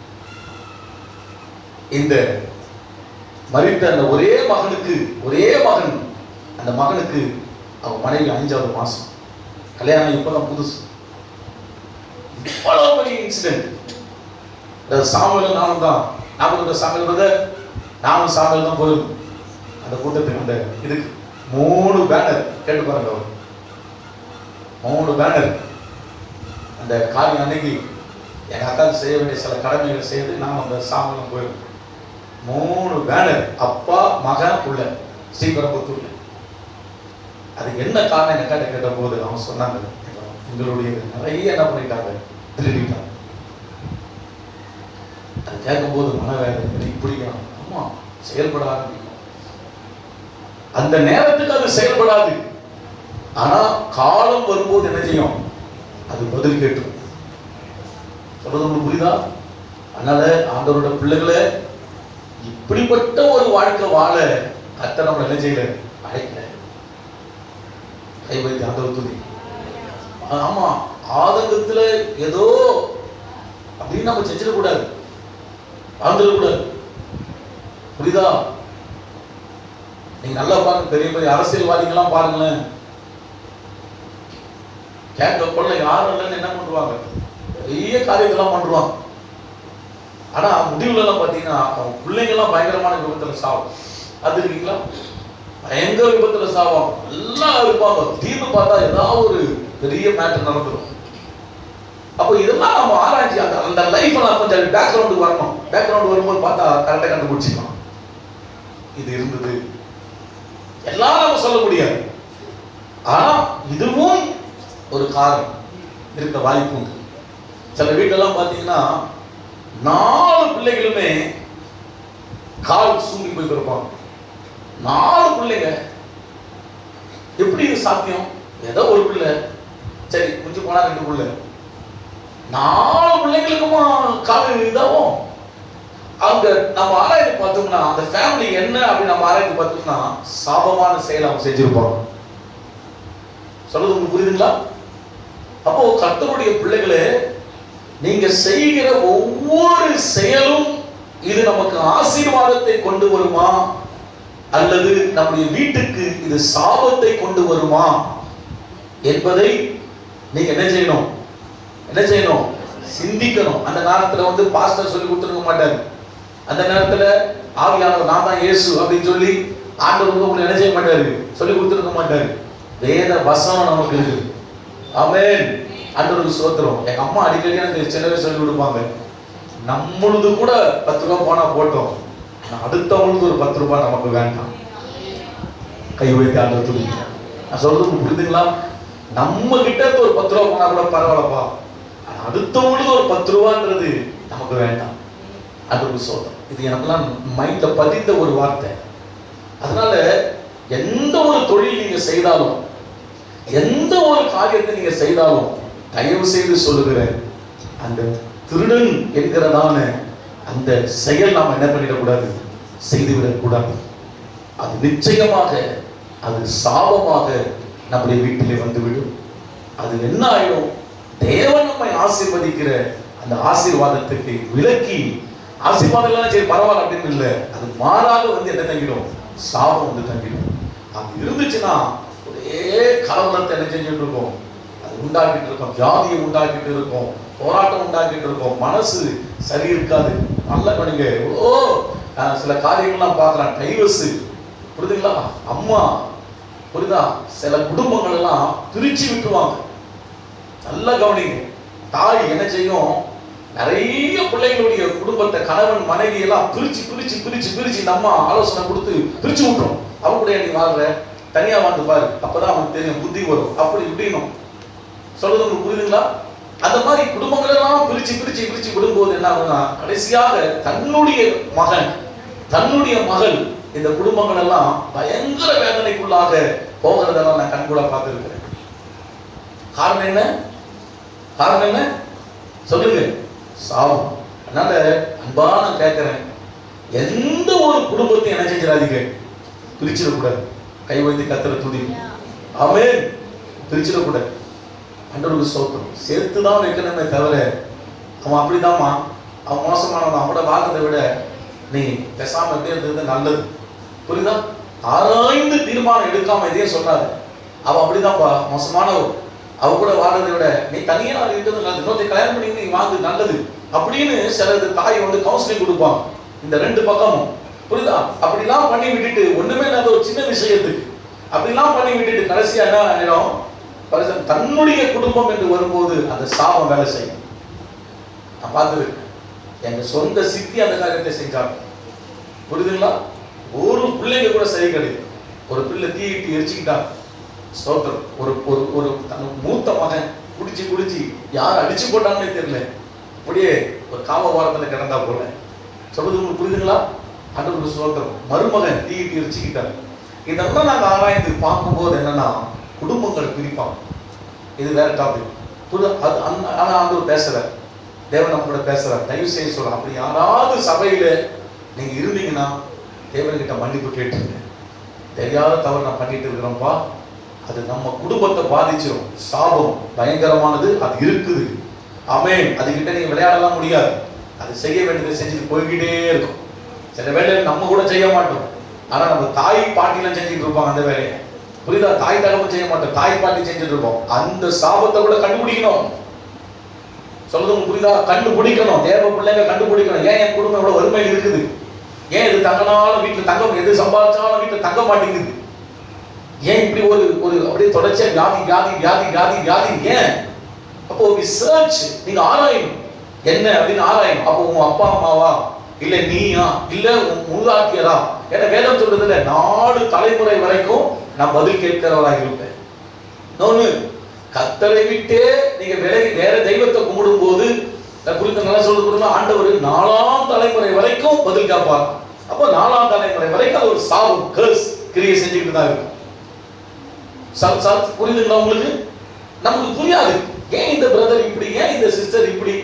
இந்த மரித்த அந்த ஒரே மகன் அந்த மகனுக்கு அவன் மனைவி 5வது மாசம், கல்யாணம் இப்பதான் புதுசு. இவ்வளவு பெரிய இன்சிடென்ட். சாமுவேல் நானும் தான் நானும் சாமுவேல் தான் போயிருந்தோம் அந்த கூட்டத்துக்கு. அந்த இதுக்கு 3 பேனர் கேட்டு பாருங்க, அவர் 3 பேனர். அந்த காரியம் அன்னைக்கு எங்க அக்காவுக்கு செய்ய வேண்டிய சில கடமைகள் செய்து நான் அந்த சாமுவேலும் போயிருந்தோம். 3 பேனர், அப்பா மகன் உள்ள ஸ்ரீபெரும்புத்தூர்ல. அது என்ன காரணம் என்ன கேட்ட போது அவங்க சொன்னாங்க, எங்களுடைய நிறைய என்ன பண்ணிட்டாங்க, திருடிட்டாங்க. அது கேட்கும் போது மனவேதனை இப்படி அம்மா செயல்பட ஆரம்பிக்கும். அந்த நேரத்துக்கு அது செயல்படாது, ஆனா காலம் வரும்போது என்ன செய்யும், அது பதில் கேட்டும். சொல்றது உங்களுக்கு புரியுதா? அதனால ஆண்டவரோட பிள்ளைகளை இப்படிப்பட்ட ஒரு வாழ்க்கை வாழ கர்த்தர் நம்ம என்ன செய்யல, அழைக்கல. கை வைத்து ஆண்டவர் துதி. ஆமா, ஆதங்கத்துல ஏதோ அப்படின்னு நம்ம செஞ்சிடக்கூடாது, வாழ்ந்துடக்கூடாது. புரியுதா? நீங்க நல்லா பாருங்க, பெரிய பெரிய அரசியல்வாதிகள்லாம் பாருங்களேன், கேட்க கொள்ள யாரும் இல்லைன்னு என்ன பண்ணுவாங்க, பெரிய காரியத்தெல்லாம் பண்ணுவாங்க. ஆனா முடிவுல எல்லாம் பாத்தீங்கன்னா அவங்க பிள்ளைங்க எல்லாம் பயங்கரமான விபத்துல சாவும். அது இருக்கீங்களா? பயங்கர விபத்துல சாவாங்க, எல்லாம் இருப்பாங்க. தீர்வு பார்த்தா ஏதாவது ஒரு பெரிய மேட்டர் நடந்துடும். அப்போ இதெல்லாம் நம்ம ஆராய்ச்சி அந்த லைஃப் எல்லாம் கொஞ்சம் பேக்ரவுண்டுக்கு வரணும். பேக்ரவுண்ட் வரும்போது பார்த்தா கரெக்டாக கண்டுபிடிச்சிக்கலாம், இது இருந்தது. எல்லாம் நம்ம சொல்ல முடியாது, ஆனா இதுவும் ஒரு காரணம் இருக்க வாய்ப்பு உண்டு. சில வீட்டெல்லாம் பார்த்தீங்கன்னா 4 பிள்ளைகளுமே கால் சூங்கி போய் பிறப்பாங்க. 4 பிள்ளைங்க, எப்படி இது சாத்தியம்? ஏதோ ஒரு பிள்ளை சரி குஞ்சு போனா 2 பிள்ளை, 4 பிள்ளைங்களுக்குமா கால் இதாகும். அவங்க நம்ம ஆராய்ச்சி பார்த்தோம்னா அந்த ஃபேமிலி என்ன அப்படின்னு நம்ம ஆராய்ச்சி பார்த்தோம்னா சாபமான செயல் அவங்க செஞ்சிருப்பாங்க. சொல்றது உங்களுக்கு புரியுதுங்களா? அப்போ கர்த்தருடைய பிள்ளைகளே, நீங்க செய்கிற ஒவ்வொரு செயலும் இது நமக்கு ஆசீர்வாதத்தை கொண்டு வருமா அல்லது நம்முடைய வீட்டுக்கு இது சாபத்தை கொண்டு வருமா என்பதை நீங்க என்ன செய்யணும், சிந்திக்கணும். அந்த நேரத்துல பாஸ்டர் சொல்லி கொடுத்துருக்க மாட்டாரு. அந்த நேரத்துல ஆவியானவர் நான் தான் இயேசு அப்படின்னு சொல்லி ஆண்டவர் உங்களுக்கு என்ன செய்ய மாட்டாரு, சொல்லி கொடுத்துருக்க மாட்டாரு. வேத வசனம் நமக்கு இருக்கு. ஆமென். ஆண்டவருக்கு ஸ்தோத்திரம். எங்க அம்மா அடிக்கடி எனக்கு சிலவே சொல்லி கொடுப்பாங்க, நம்மளுது கூட 10 ரூபாய் போனா போட்டோம், அடுத்தவங்களுக்கு ஒரு 10 ரூபாய் நமக்கு வேண்டாம். கை வைத்து ஆண்டவர் சொல்லி நான் சொல்றது புரியுதுங்களா? நம்ம கிட்ட ஒரு 10 ரூபாய் போனா கூட பரவாயில்லப்பா, அடுத்தவங்களுக்கு ஒரு 10 ரூபான்றது நமக்கு வேண்டாம். ஆண்டவருக்கு ஸ்தோத்திரம். இது எனக்கெல்லாம் மைண்ட்ல பதிந்த ஒரு வார்த்தை. அதனால எந்த ஒரு தொழில் நீங்க செய்தாலும், எந்த ஒரு காரியத்தை நீங்க செய்தாலும் தயவு செய்து சொல்லுகிறேன், அந்த திருடன் என்கிறதான அந்த செயல் நாம் என்ன பண்ணிடக்கூடாது, செய்துவிடக்கூடாது. அது நிச்சயமாக அது சாபமாக நம்முடைய வீட்டிலே வந்துவிடும். அது என்ன ஆயிடும், தேவன் நம்மை ஆசீர்வதிக்கிற அந்த ஆசீர்வாதத்துக்கு விலக்கி, ஆசீர்வாதம் சரி பரவாயில்ல அப்படின்னு இல்லை, அது மாறாக என்ன தங்கிடும், சாபம் தங்கிடும். அது இருந்துச்சுன்னா ஒரே கலவரத்தை என்ன செஞ்சுட்டு இருக்கோம், அது உண்டாக்கிட்டு இருக்கோம், வியாதியை உண்டாக்கிட்டு இருக்கோம், போராட்டம் உண்டாக்கிட்டு இருக்கோம், மனசு சரி இருக்காது. நல்ல கணிங்க எவ்வளோ சில காரியங்கள்லாம் பார்க்கலாம், டைவர்ஸ், புரியுதுங்களா? அம்மா புரியுதா? சில குடும்பங்கள் எல்லாம் பிரிச்சு விட்டுருவாங்க. நல்லா கவனிங்க. தாய் என்ன செய்யும், நிறைய பிள்ளைகளுடைய குடும்பத்தை கணவன் மனைவி எல்லாம் பிரிச்சு நம்ம ஆலோசனை கொடுத்து பிரிச்சு விட்டுரும். அவங்க கூட நீ வாழ்ற, தனியா வாழ்ந்து பாரு, அப்பதான் அவனுக்கு தெரியும், புத்தி வரும், அப்படி இப்படினும் சொல்றது உங்களுக்கு புரியுதுங்களா? அந்த மாதிரி குடும்பங்கள் எல்லாம் பிரிச்சு விடும்போது என்ன ஆகுதுன்னா, கடைசியாக தன்னுடைய மகன் தன்னுடைய மகள் இந்த குடும்பங்கள் எல்லாம் பயங்கர வேதனைக்குள்ளாக போகிறதெல்லாம் நான் கண்கூட பார்த்திருக்கிறேன். காரணம் என்ன? காரணம் என்ன சொல்லுங்க? சாபம். அதனால அன்பா நான் கேட்கிறேன், எந்த ஒரு குடும்பத்தையும் என்ன செஞ்சிடாதீங்க, பிரிச்சிடக்கூடாது. கை வைத்து கத்திர துதி. ஆமென். பிரிச்சிடக்கூடாது. ஆண்டவருக்கு ஸ்தோத்திரம். சேர்த்துதான் வைக்கணுமே தவிர, அவன் அப்படிதாம்மா, அவன் மோசமானவன், அவனோட வாழ்றதை விட நீ பேசாம எப்படி இருந்தது நல்லது. புரியுதா? ஆராய்ந்து தீர்மானம் எடுக்காம இதையே சொன்னாரு. அவன் அப்படிதான்ப்பா, மோசமானவன், அவ கூட வாழ்றதை விட நீ தனியா இருக்கிறது நல்லது, இன்னொருத்த கல்யாணம் பண்ணி நீ வாழ்ந்து நல்லது அப்படின்னு சிலது தாய் வந்து கவுன்சிலிங் கொடுப்பாங்க. இந்த ரெண்டு பக்கமும் புரியுதா? அப்படிலாம் பண்ணி விட்டுட்டு, ஒண்ணுமே இல்லாத ஒரு சின்ன விஷயத்துக்கு அப்படிலாம் பண்ணி விட்டுட்டு கடைசியா என்ன ஆயிடும், தன்னுடைய குடும்பம் என்று வரும்போது அந்த சாபம் வேலை செய்யும். நான் பார்த்துருக்கேன். எங்க சொந்த சித்தி அந்த காரியத்தை செஞ்சாங்க. புரியுதுங்களா? ஒரு பிள்ளைங்க கூட சரி கிடையாது. ஒரு பிள்ளை தீயிட்டு எரிச்சுக்கிட்டாங்க. ஸ்தோத்திரம். ஒரு ஒரு ஒரு மூத்த மகன் குடிச்சு யார் அடிச்சு போட்டாங்கன்னே தெரியல, அப்படியே ஒரு காம வாரத்துல கிடந்தா போல. சொல்றது உங்களுக்கு புரியுதுங்களா? ஆண்டவருக்கு ஸ்தோத்திரம். மருமகன் தீயிட்டு எரிச்சுக்கிட்டாங்க. இதெல்லாம் நாங்க ஆராய்ந்து பார்க்கும்போது என்னன்னா, குடும்பங்களை பிரிப்பாங்க. இது வேற டாபிக். ஆனா ஆண்டவர் பேசுறார், தேவன் நம்ம கூட பேசுறார். தயவு செய்து சொல்றேன், அப்படி யாராவது சபையில நீங்க இருந்தீங்கன்னா தேவன்கிட்ட மன்னிப்பு கேட்டுருங்க. தெரியாத தவறு நான் பண்ணிட்டு இருக்கிறோம்ப்பா, அது நம்ம குடும்பத்தை பாதிச்சிடும். சாபம் பயங்கரமானது, அது இருக்குது. ஆமென். அதுகிட்ட நீங்க விளையாடலாம் முடியாது. அது செய்ய வேண்டியதை செஞ்சுட்டு போய்கிட்டே இருக்கும். சில வேலையை நம்ம கூட செய்ய மாட்டோம், ஆனா நம்ம தாய் பாட்டிலாம் செஞ்சுட்டு இருப்பாங்க அந்த வேலையை. புரியுதா? தாய் தகவல் செய்ய மாட்டோம், தாய் பாட்டி செஞ்சுட்டு இருப்போம். அந்த சாபத்தை கூட கண்டுபிடிக்கணும். சொல்றது உங்களுக்கு புரியுதா? கண்டுபிடிக்கணும். தேவ பிள்ளைங்க கண்டுபிடிக்கணும். ஏன் என் குடும்பம் இவ்வளவு வறுமையில் இருக்குது, ஏன் இது தங்கனாலும் வீட்டுல தங்க, எது சம்பாதிச்சாலும் வீட்டுல தங்க மாட்டேங்குது, ஏன் இப்படி ஒரு ஒரு அப்படியே தொடர்ச்சியா வியாதி ஏன்? அப்போ ரிசர்ச், நீங்க ஆராயணும் என்ன அப்படின்னு ஆராயணும். அப்போ உங்க அப்பா அம்மாவா, இல்ல நீயா, இல்ல மூதாட்டியரா? ஏன்னா வேதம் சொல்றதுல 4 தலைமுறை வரைக்கும் நான் பதில் கேட்கிறவராக இருப்பேன். இன்னொன்னு, கர்த்தரை விட்டே நீங்க வேற தெய்வத்தை கும்பிடும் போது குறித்த நல்லா சொல்றது, ஆண்டவர் 4ஆம் தலைமுறை வரைக்கும் பதில் கேட்பார். அப்போ 4ஆம் தலைமுறை வரைக்கும் அது ஒரு சாபம், கர்ஸ் கிரியை செஞ்சுக்கிட்டு தான் இருக்கும். புரியுதுங்களா உங்களுக்கு? நமக்கு புரியாது, ஏன் இந்த பிரதர் இப்படி, ஏன் இந்த சிஸ்டர் இப்படி,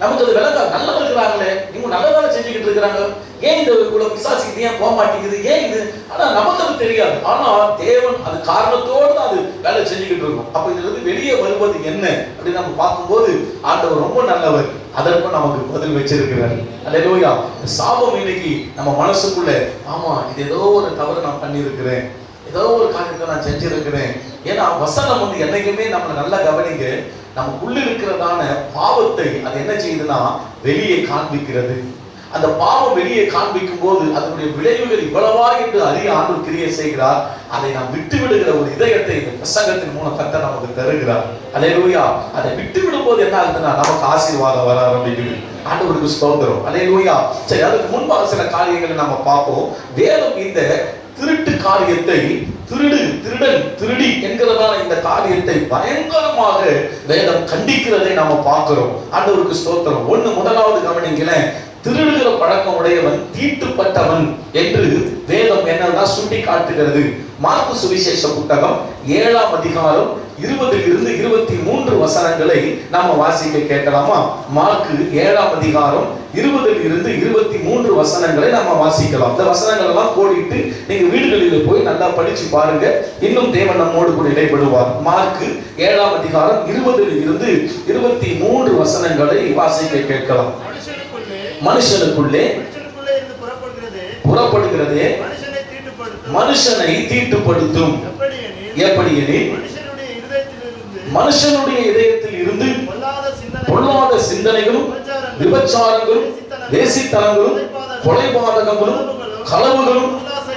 நமக்கு அது விளக்கா. நல்லா இருக்கிறாங்களே, இவங்க நல்லதான செஞ்சுக்கிட்டு இருக்கிறாங்க, ஏன் இந்த பிசாசுக்கு ஏன் போக மாட்டேங்குது, ஏன் இது? ஆனா நமக்கு அது தெரியாது. ஆனா தேவன் அது காரணத்தோடு தான் அது வேலை செஞ்சுக்கிட்டு இருக்கும். அப்ப இதுல இருந்து வெளியே வருவது என்ன அப்படின்னு நம்ம பார்க்கும்போது, ஆண்டவர் ரொம்ப நல்லவர், அதற்கும் நமக்கு பதில் வச்சிருக்கிறார். அல்லேலூயா. சாபம் இன்னைக்கு நம்ம மனசுக்குள்ள, ஆமா இது ஏதோ ஒரு தவறு நான் பண்ணியிருக்கிறேன், ஏதோ ஒரு காரியத்தை நான் செஞ்சிருக்கிறேன். ஏன்னா வசனம் வந்து என்னைக்குமே நம்மளை நல்லா கவனிங்க, நமக்குள்ள இருக்கிறதான பாவத்தை அது என்ன செய்யுதுன்னா வெளியே காண்பிக்கிறது. அந்த பாவம் வெளியே காண்பிக்கும் போது அதனுடைய விளைவுகள் இவ்வளவா என்று அறிய ஆண்டவர் கிரியை செய்கிறார். அதை நாம் விட்டு விடுகிற ஒரு இதயத்தை இந்த பிரசங்கத்தின் மூலம் கர்த்தர் நமக்கு தருகிறார். அல்லேலூயா. அதை விட்டு விடும் போது என்ன ஆகுதுன்னா நமக்கு ஆசீர்வாதம் வர ஆரம்பிக்குது. ஆண்டவருக்கு ஸ்தோத்திரம். அல்லேலூயா. சரி, அதுக்கு முன்பாக சில காரியங்களை நம்ம பார்ப்போம். வேதம் இந்த திருட்டு காரியத்தை, திருடி என்கிறதான இந்த காரியத்தை பயங்கரமாக வேதம் கண்டிக்கிறதை நாம பார்க்கிறோம். ஆண்டவருக்கு ஸ்தோத்திரம். முதலாவது கவனிங்களேன், திருடுகிற பழக்கம் உடையவன் தீட்டுப்பட்டவன் என்று வேதம் என்னன்னா சுட்டி காட்டுகிறது. மார்க்கு சுவிசேஷ புத்தகம் 7ஆம் அதிகாரம் 20 இருந்து 23 வசனங்களை நாம வாசிக்க கேட்கலாமா? மார்க்கு 7ஆம் அதிகாரம் 20 இருந்து 23 வசனங்களை நாம வாசிக்கலாம். இந்த வசனங்கள் எல்லாம் கோடிட்டு நீங்க வீடுகளில் போய் நல்லா படிச்சு பாருங்க. இன்னும் தேவன் நம்மோடு கூட இடைபடுவார். மார்க்கு 7ஆம் அதிகாரம் 20 இருந்து 23 வசனங்களை வாசிக்க கேட்கலாம். மனுஷனுக்குள்ளே புறப்படுகிறது மனுஷனை தீட்டுப்படுத்தும். எப்படியெனில் மனுஷனுடைய இதயத்தில் இருந்து பொல்லாத சிந்தனைகளும், விபச்சாரங்களும், வேசித்தனங்களும், கொலைபாதகங்களும், களவுகளும்,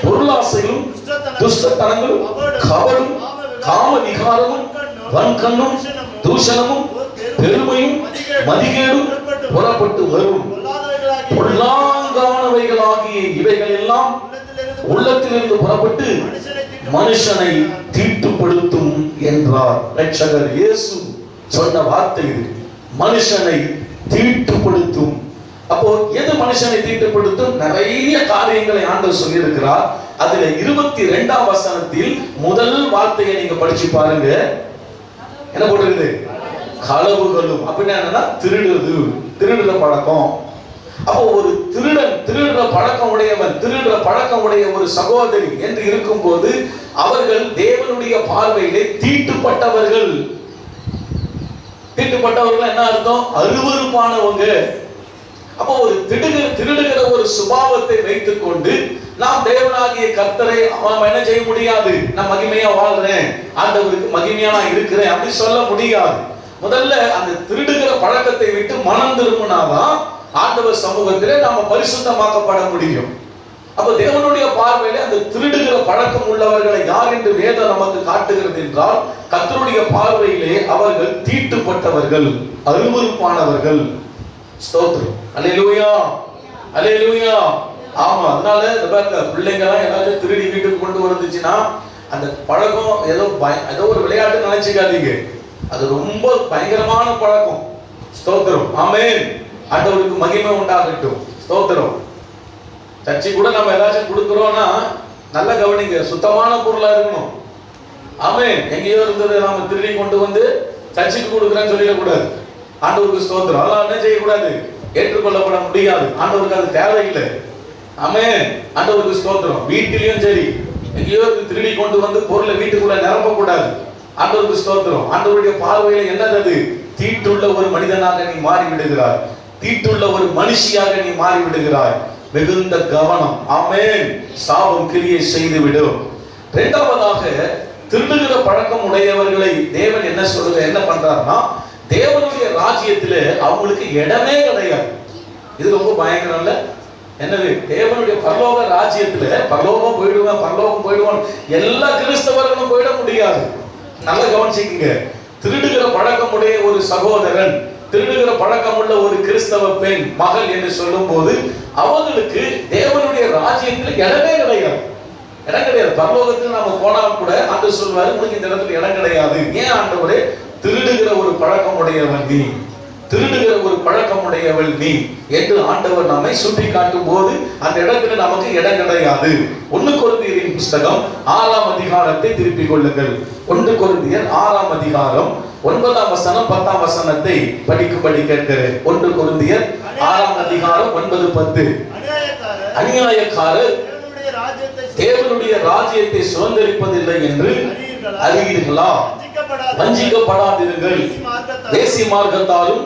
பொருளாசைகளும், துஷ்டத்தனங்களும், கபடும், காம விகாரமும், வன்கண்ணும், தூஷணமும், பெருமையும், மதிகேடும் புறப்பட்டு வரும் பொல்லாங்கானவைகளாகிய இவைகள் எல்லாம் உள்ளத்திலிருந்து புறப்பட்டு மனுஷனை தீட்டுப்படுத்தும் என்றார். ரட்சகர் இயேசு சொன்ன வார்த்தை இது. மனுஷனை தீட்டுப்படுத்தும். அப்போ எது மனுஷனை தீட்டுப்படுத்தும்? நிறைய காரியங்களை ஆண்டவர் சொல்லி இருக்கிறார். அதுல 22ஆம் வசனத்தில் முதல் வார்த்தையை நீங்க படிச்சு பாருங்க. என்ன போட்டிருக்குது? களவுகளும். அப்படின்னா என்னன்னா திருடுற பழக்கம். அப்போ ஒரு திருடன், திருடுற பழக்கம் உடையவன், திருடுற பழக்கம் உடைய ஒரு சகோதரி என்று இருக்கும் போது அவர்கள் தேவனுடைய பார்வையிலே தீட்டுப்பட்டவர்கள். தீட்டுப்பட்டவர்கள் என்ன அர்த்தம்? அருவருப்பானவங்க. அப்போ ஒரு திருடுகிற ஒரு சுபாவத்தை வைத்துக் கொண்டு நாம் தேவனாகிய கர்த்தரை அவன் என்ன செய்ய முடியாது. நான் மகிமையா வாழ்றேன், ஆண்டவருக்கு மகிமையா நான் இருக்கிறேன் அப்படி சொல்ல முடியாது. முதல்ல அந்த திருடுகிற பழக்கத்தை விட்டு மனம் திரும்பினாதான் ஆண்டவர் சமூகத்திலே நாம பரிசுத்தமாக்கப்பட முடியும். அப்ப தேவனுடைய பார்வையில அந்த திருடுகிற பழக்கம் உள்ளவர்களை யார் என்று வேதம் நமக்கு காட்டுகிறது என்றால், கர்த்தருடைய பார்வையிலே அவர்கள் தீட்டுப்பட்டவர்கள், அருவருப்பானவர்கள். ஸ்தோத்திரம். அல்லேலூயா, அல்லேலூயா. ஆமா, அதனால இந்த பாருங்க, பிள்ளைங்க எல்லாம் ஏதாவது திருடி வீட்டுக்கு கொண்டு வந்துச்சுன்னா அந்த பழக்கம் ஏதோ ஒரு விளையாட்டு நினைச்சுக்காதீங்க. அது ரொம்ப பயங்கரமான பழக்கம். ஸ்தோத்திரம். ஆமென். ஆண்டவருக்கு மகிமை உண்டாகட்டும். ஸ்தோத்திரம். சர்ச்சை கூட நம்ம ஏதாச்சும் கொடுக்கிறோம்னா நல்ல கவனிங்க, சுத்தமான பொருளா இருக்கணும். ஆமென். எங்கேயோ இருந்தது நாம திருடி கொண்டு வந்து சர்ச்சைக்கு கொடுக்குறேன்னு சொல்லிடக்கூடாது. ஆண்டவருக்கு ஸ்தோத்திரம். அதெல்லாம் என்ன செய்யக்கூடாது, ஏற்றுக்கொள்ளப்பட முடியாது. ஆண்டவருக்கு அது தேவையில்லை. ஆமென். ஆண்டவருக்கு ஸ்தோத்திரம். வீட்டிலையும் சரி, எங்கேயோ திருடி கொண்டு வந்து பொருளை வீட்டுக்குள்ள நிரப்பக்கூடாது. ஆண்டவருக்கு ஸ்தோத்திரம். ஆண்டவருடைய பார்வையில என்னது? தீட்டுள்ள ஒரு மனிதனாக நீ மாறி விடுகிறாய், தீட்டுள்ள ஒரு மனுஷியாக நீ மாறி விடுகிறாய். மிகுந்த கவனம். ஆமென். சாபம் கிரியை செய்து விடும். இரண்டாவதாக, திருடுகிற பழக்கம் உடையவர்களை தேவன் என்ன பண்றாருன்னா, தேவனுடைய ராஜ்யத்துல அவங்களுக்கு இடமே கிடையாது. இது ரொம்ப பயங்கரம் இல்ல? என்னது? தேவனுடைய பரலோக ராஜ்யத்துல பரலோகம் போயிடுவான் எல்லா கிறிஸ்தவர்களும் போயிட முடியாது. நல்லா கவனிச்சுக்கங்க. திருடுகிற பழக்கம் உடைய ஒரு சகோதரன், திருடுகிற பழக்கம் உள்ள ஒரு கிறிஸ்தவ பெண் மகள் என்று சொல்லும் போது அவங்களுக்கு தேவனுடைய ராஜ்யத்தில் இடமே கிடையாது. இடம் கிடையாது. பரலோகத்தில் நாம போனால் கூட ஆண்டவர் சொல்வாரு, உங்களுக்கு இந்த இடத்துல இடம் கிடையாது. ஏன் ஆண்டவரே? திருடுகிற ஒரு பழக்கம் உடையவன் நீ, திருடுகிற ஒரு பழக்கம் உடையவள் நீ என்று ஆண்டவர் நம்மை சுட்டி காட்டும் போது அந்த இடத்துல நமக்கு இடம் கிடையாது. 1 கொரிந்தியரின் புஸ்தகம் 6ஆம் அதிகாரத்தை திருப்பிக் கொள்ளுங்கள். 1 கொரிந்தியர் 6ஆம் அதிகாரம் 9ஆம் வசனம் 10ஆம் வசனத்தை படிக்கும்படி கேட்கிறேன். 1 கொரிந்தியர் 6ஆம் அதிகாரம் 9, 10. அநியாயக்காரர் தேவனுடைய ராஜ்யத்தை சுதந்தரிப்பதில்லை என்று அறிவீர்களா? வஞ்சிக்கப்படாதீர்கள். தேசி மார்க்கத்தாலும்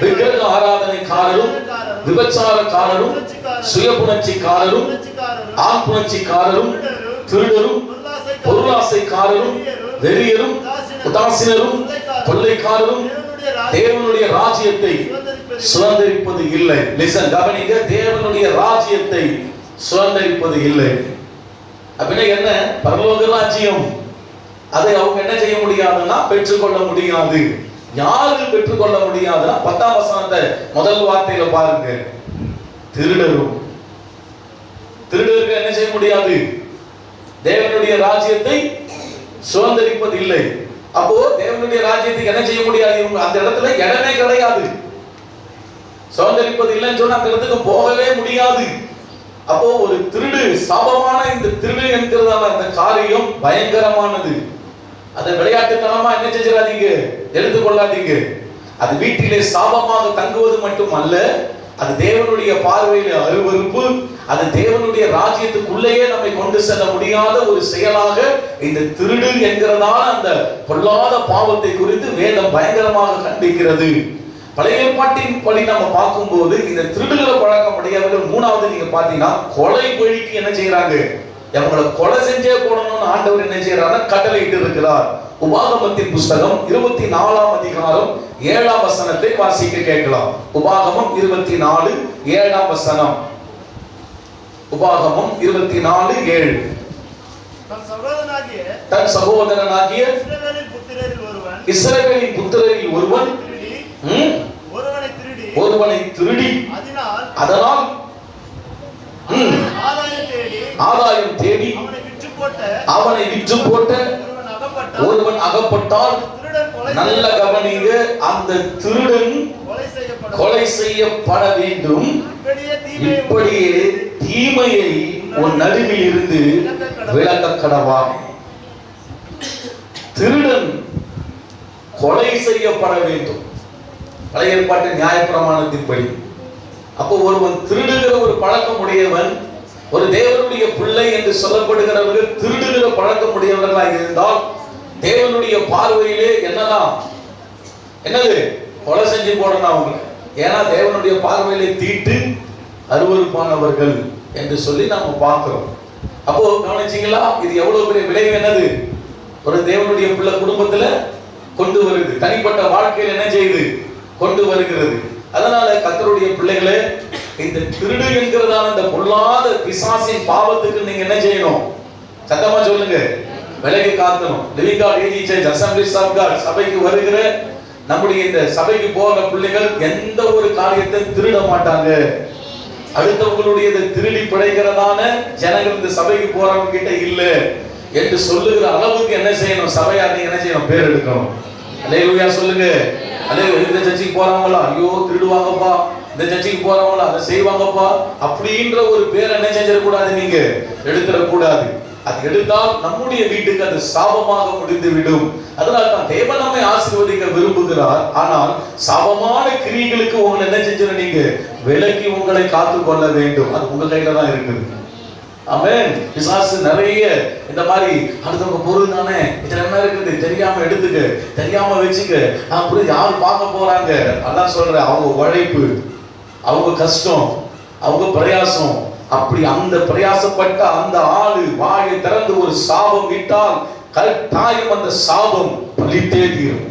விக்கிரக ஆராதனைக்காரரும் விபச்சாரக்காரரும் சுயபுணர்ச்சிக்காரரும் ஆண் புணர்ச்சிக்காரரும் திருடரும் பொருளாசைக்காரரும் வெறியரும் உதாசீனரும் கொள்ளைக்காரரும் தேவனுடைய ராஜ்யத்தை சுதந்தரிப்பது இல்லை. லிசன், கவனிங்க. தேவனுடைய ராஜ்யத்தை சுதந்தரிப்பது இல்லை அப்படின்னா என்ன? பரலோக ராஜ்யம். அதை அவங்க என்ன செய்ய முடியாதுன்னா பெற்றுக்கொள்ள முடியாது. யாரு பெற்றுக்கொள்ள முடியாதுன்னா 10ஆம் வசனத்தை முதல் வார்த்தையில பாருங்க. திருடருக்கு என்ன செய்ய முடியாது? தேவனுடைய ராஜ்யத்தை சுதந்தரிப்பது இல்லை. அப்போ தேவனுடைய ராஜ்யத்துக்கு என்ன செய்ய முடியாது? இவங்க அந்த இடத்துல இடமே கிடையாது. சுதந்தரிப்பது இல்லைன்னு சொன்னா அந்த இடத்துக்கு போகவே முடியாது. அப்போ ஒரு திருடு, சாபமான இந்த திருடு என்கிறதான அந்த காரியம் பயங்கரமானது. அதை விளையாட்டுத்தனமா என்ன செஞ்சிடாதீங்க, எடுத்துக்கொள்ளாதீங்க. அது வீட்டிலே சாபமாக தங்குவது மட்டுமல்ல, அது தேவனுடைய பார்வையில அருவருப்பு. அது தேவனுடைய ராஜ்யத்துக்குள்ளேயே நம்மை கொண்டு செல்ல முடியாத ஒரு செயலாக இந்த திருடு என்கிறதான அந்த பொல்லாத பாவத்தை குறித்து வேதம் பயங்கரமாக கண்டிக்கிறது. பழைய ஏற்பாட்டின் படி நம்ம பார்க்கும்போது இந்த திருடுகிற பழக்கம் உடையவர்கள் 3வது நீங்க பாத்தீங்கன்னா கொலை பழிக்கு என்ன செய்யறாங்க? அவங்களை கொலை செஞ்சே போடணும்னு ஆண்டவர் என்ன செய்யறாரு? கட்டளையிட்டு இருக்கிறார். உபாகமத்தின் புஸ்தகம் 24ஆம் அதிகாரம் 7ஆம் வசனத்தை வாசிக்க கேட்கலாம். உபாகமம் 24 7ஆம் வசனம். உபாகமம் 24 7. தன் சகோதரனாகிய இஸ்ரவேலின் புத்திரரில் ஒருவன் ஒருவனை திருடி ஒருவனை திருடி அதனால் ஆதாயம் தேடி அவனை விற்று போட்ட ஒருவன் அகப்பட்டால், நல்ல கவனிங்க, அந்த திருடன் கொலை செய்யப்பட வேண்டும். இப்படியே தீமையை உன் நடுவில் இருந்து விலக்க கடவா. திருடன் கொலை செய்யப்பட வேண்டும், பழைய ஏற்பாட்டு நியாயப்பிரமாணத்தின்படி. அப்போ ஒருவன் திருடுகிற ஒரு பழக்கம் உடையவன், ஒரு தேவனுடைய பிள்ளை என்று சொல்லப்படுகிறவர்கள் திருடுகிற பழக்கம் உடையவர்களாக இருந்தால், தேவனுடைய பார்வையிலே என்னதான் என்னது கொலை செஞ்சு போடணும் அவங்க. ஏன்னா தேவனுடைய பார்வையிலே தீட்டு அருவருப்பானவர்கள் என்று சொல்லி நாம பார்க்கிறோம். அப்போ கவனிச்சீங்களா, இது எவ்வளவு பெரிய விளைவு என்னது ஒரு தேவனுடைய பிள்ளை குடும்பத்துல கொண்டு வருது, தனிப்பட்ட வாழ்க்கையில் என்ன செய்யுது கொண்டு வருகிறது. அதனால கர்த்தருடைய பிள்ளைகளே, இந்த திருடு என்கிறதான இந்த பொல்லாத பிசாசின் பாவத்துக்கு நீங்க என்ன செய்யணும்? சத்தமா சொல்லுங்க, விலகி காக்கணும். Living God AG church assemblies of God சபைக்கு வருகிற நம்முடைய இந்த சபைக்கு போகிற பிள்ளைகள் எந்த ஒரு காரியத்தை திருட மாட்டாங்க. அடுத்தவங்களுடைய திருடி பிழைக்கிறதான ஜனங்கள் இந்த சபைக்கு போறவங்க கிட்ட இல்ல என்று சொல்லுகிற அளவுக்கு என்ன செய்யணும்? சபையா நீங்க என்ன செய்யணும்? பேர் எடுக்கணும். அல்லேலூயா சொல்லுங்க. அல்லேலூயா. இந்த சர்ச்சுக்கு போறவங்களா ஐயோ திருடுவாங்கப்பா, இந்த சர்ச்சுக்கு போறவங்களா அதை செய்வாங்கப்பா அப்படின்ற ஒரு பேர் என்ன செஞ்சிடக்கூடாது, நீங்க எடுத்துடக்கூடாது. அது எடுத்தால் நம்முடைய வீட்டுக்கு அது சாபமாக முடிந்து விடும். அதனால தான் தேவன் நம்மை ஆசீர்வதிக்க விரும்புகிறார். ஆனால் சாபமான கிரியைகளுக்கு உங்களை என்ன செஞ்சிட, நீங்க விலக்கி உங்களை காத்துக் கொள்ள வேண்டும். அது உங்க கையில தான் இருக்குது. ஆமென். பிசாசு நிறைய இந்த மாதிரி அடுத்தவங்க பொருள் தானே, இதுல என்ன இருக்குது தெரியாம எடுத்துக்க, தெரியாம வச்சுக்க, அப்படி யாரு பார்க்க போறாங்க அதான் சொல்ற. அவங்க உழைப்பு, அவங்க கஷ்டம், அவங்க பிரயாசம், அப்படி அந்த பிரயாசப்பட்ட அந்த ஆளு வாயை திறந்து ஒரு சாபம் விட்டால் கட்டாயம் அந்த சாபம் பலித்தே தீரும்.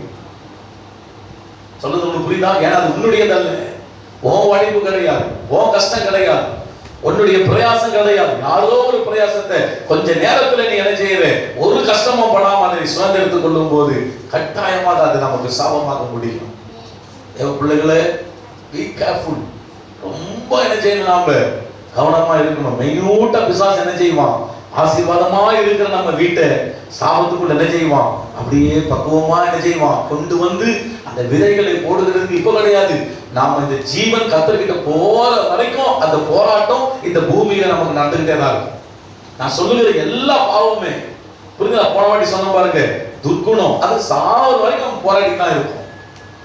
சொல்றது உங்களுக்கு புரியுதா? ஏன்னா அது உன்னுடையதல்ல, உன் உழைப்பு கிடையாது, உன் கஷ்டம் கிடையாது, உன்னுடைய பிரயாசம் கிடையாது. யாரோ ஒரு பிரயாசத்தை கொஞ்ச நேரத்துல நீ என்ன செய்யற, ஒரு கஷ்டமும் படாம அதை சுதந்திரத்துக் கொள்ளும் போது கட்டாயமாக அது நமக்கு சாபமாக முடியும். தேவ பிள்ளைகளே, be careful. ரொம்ப என்ன செய்யணும்? நாம கவனமா இருக்கணும். மெய்யூட்ட பிசாசு என்ன செய்வான்? ஆசீர்வாதமா இருக்கிற நம்ம வீட்டை சாபத்துக்குள்ள என்ன செய்வான்? அப்படியே பக்குவமா என்ன செய்வான்? கொண்டு வந்து அந்த விதைகளை போடுகிறதுக்கு இப்ப கிடையாது. நாம இந்த ஜீவன் கர்த்தர்கிட்ட போற வரைக்கும் அந்த போராட்டம் இந்த பூமியில நமக்கு நடந்துகிட்டே தான் இருக்கும். நான் சொல்லுகிற எல்லா பாவமே புரியுதா? போன வாட்டி சொன்ன பாருங்க, துர்க்குணம் அது சாவர வரைக்கும் போராடி தான் இருக்கும்.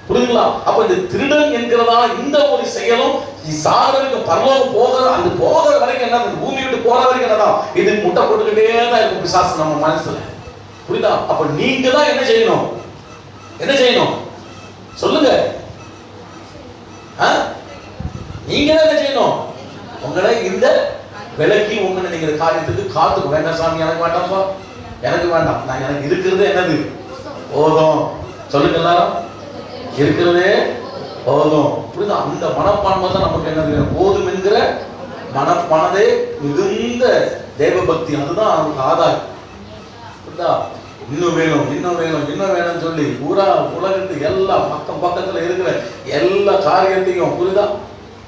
புரியுதுங்களா? அப்ப இந்த திருடன் என்கிறதா இந்த ஒரு செயலும் சாகருக்கு பரலோகம் போகிற அந்த போகிற வரைக்கும் என்ன, பூமி விட்டு போற வரைக்கும் என்னதான் இது முட்டை போட்டுக்கிட்டே தான் இருக்கும் பிசாசு நம்ம மனசுல. புரியுதா? அப்ப நீங்க தான் என்ன செய்யணும்? என்ன செய்யணும் சொல்லுங்க. நீங்க தான் என்ன செய்யணும்? உங்களை இந்த விலக்கி உங்களை நீங்க காரியத்துக்கு காத்துக்க வேண்டாம். சாமி எனக்கு வேண்டாம்ப்பா, எனக்கு வேண்டாம், நான் எனக்கு இருக்கிறது என்னது போதும். சொல்லுங்க எல்லாரும், இருக்கிறதே போதும். புரியுதா? அந்த மனப்பான்மை தான் நமக்கு என்ன போதும் என்கிற மனப்பானதே மிகுந்த தேவ பக்தி. அதுதான் நமக்கு ஆதாரம். புரியுதா? இன்னும் வேணும், இன்னும் வேணும், இன்னும் வேணும்னு சொல்லி பூரா உலகத்துக்கு எல்லா பக்கத்துல இருக்கிற எல்லா காரியத்தையும், புரியுதா?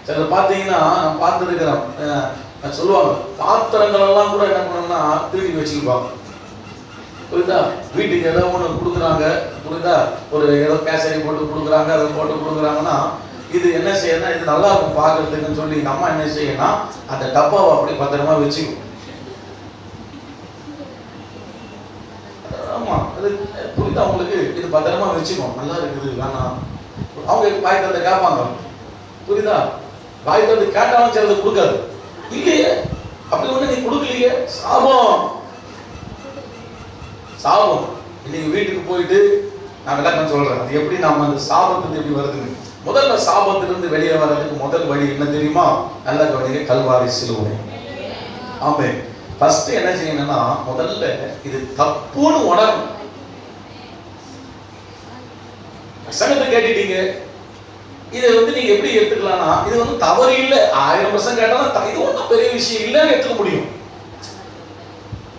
சில பார்த்தீங்கன்னா நான் பார்த்துருக்கிறேன், சொல்லுவாங்க பாத்திரங்கள் எல்லாம் கூட என்ன பண்ணணும்னா திருடி வச்சுக்குவாங்க. புரியுதா? வீட்டுக்கு ஏதோ ஒன்று கொடுக்குறாங்க, புரியுதா? ஒரு ஏதோ கேசரி போட்டு கொடுக்குறாங்க, அதை போட்டு கொடுக்குறாங்கன்னா இது என்ன செய்யணும், இது நல்லா இருக்கும் பார்க்கறதுக்குன்னு சொல்லி நம்ம என்ன செய்யணும், அந்த டப்பாவை அப்படி பத்திரமா வச்சுக்கும். ஆமா, அது புரியுதா உங்களுக்கு? இது பத்திரமா வச்சுக்கணும், நல்லா இருக்குது வேணாம். அவங்க வாய் தந்து கேட்பாங்க, புரியுதா? வாய் தந்து கேட்டாலும் சிலது கொடுக்காது. இல்லையே, அப்படி ஒண்ணு நீ கொடுக்கலையே, சாபம் சாபம். இன்னைக்கு வீட்டுக்கு போயிட்டு நான் விளக்கம் சொல்றேன், அது எப்படி நாம அந்த சாபத்துக்கு எப்படி வருதுன்னு. முதல்ல சாபத்திலிருந்து வெளியே வர்றதுக்கு முதல் வழி என்ன தெரியுமா? நல்ல கவனிங்க, கல்வாரி சிலுவை. ஆமே. ஃபர்ஸ்ட் என்ன செய்யணும்னா, முதல்ல இது தப்புன்னு உணரணும். வசனத்தை கேட்டுட்டீங்க, இதை நீங்க எப்படி எடுத்துக்கலாம்னா, இது தவறு இல்லை, 1000% கேட்டாலும் இது ஒன்றும் பெரிய விஷயம் இல்லைன்னு எடுத்துக்க முடியும்.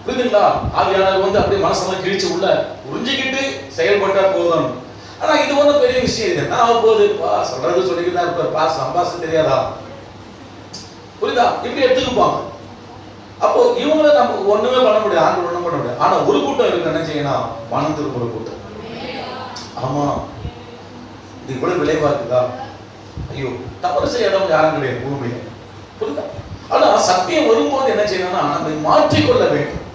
புரியுதுங்களா? ஆவியானவர் அப்படியே மனசெல்லாம் கிழிச்சு உள்ள புரிஞ்சுக்கிட்டு செயல்பட்டா போதும். ஆனா இது ஒன்றும் பெரிய விஷயம் இல்லை. நான் ஆகும்போது சொல்றது சொல்லிட்டு தான் இருப்பார், சம்பாஷம் தெரியாதா, புரியுதா, இப்படி எடுத்துக்குப்பாங்க. அப்போ இவங்களை நம்ம ஒண்ணுமே பண்ண முடியாது, ஆண்டு ஒண்ணும் பண்ண முடியாது. ஆனா ஒரு கூட்டம் இருக்கு, என்ன செய்யணும், மனம் திரும்புற கூட்டம். ஆமா, இது இவ்வளவு விளைவா இருக்குதா, ஐயோ தவறு செய்ய இடம் யாரும் கிடையாது பூமியில, புரியுதா. ஆனா சத்தியம் வரும்போது என்ன செய்யணும்னா நம்மை மாற்றிக்கொள்ள வேண்டும்.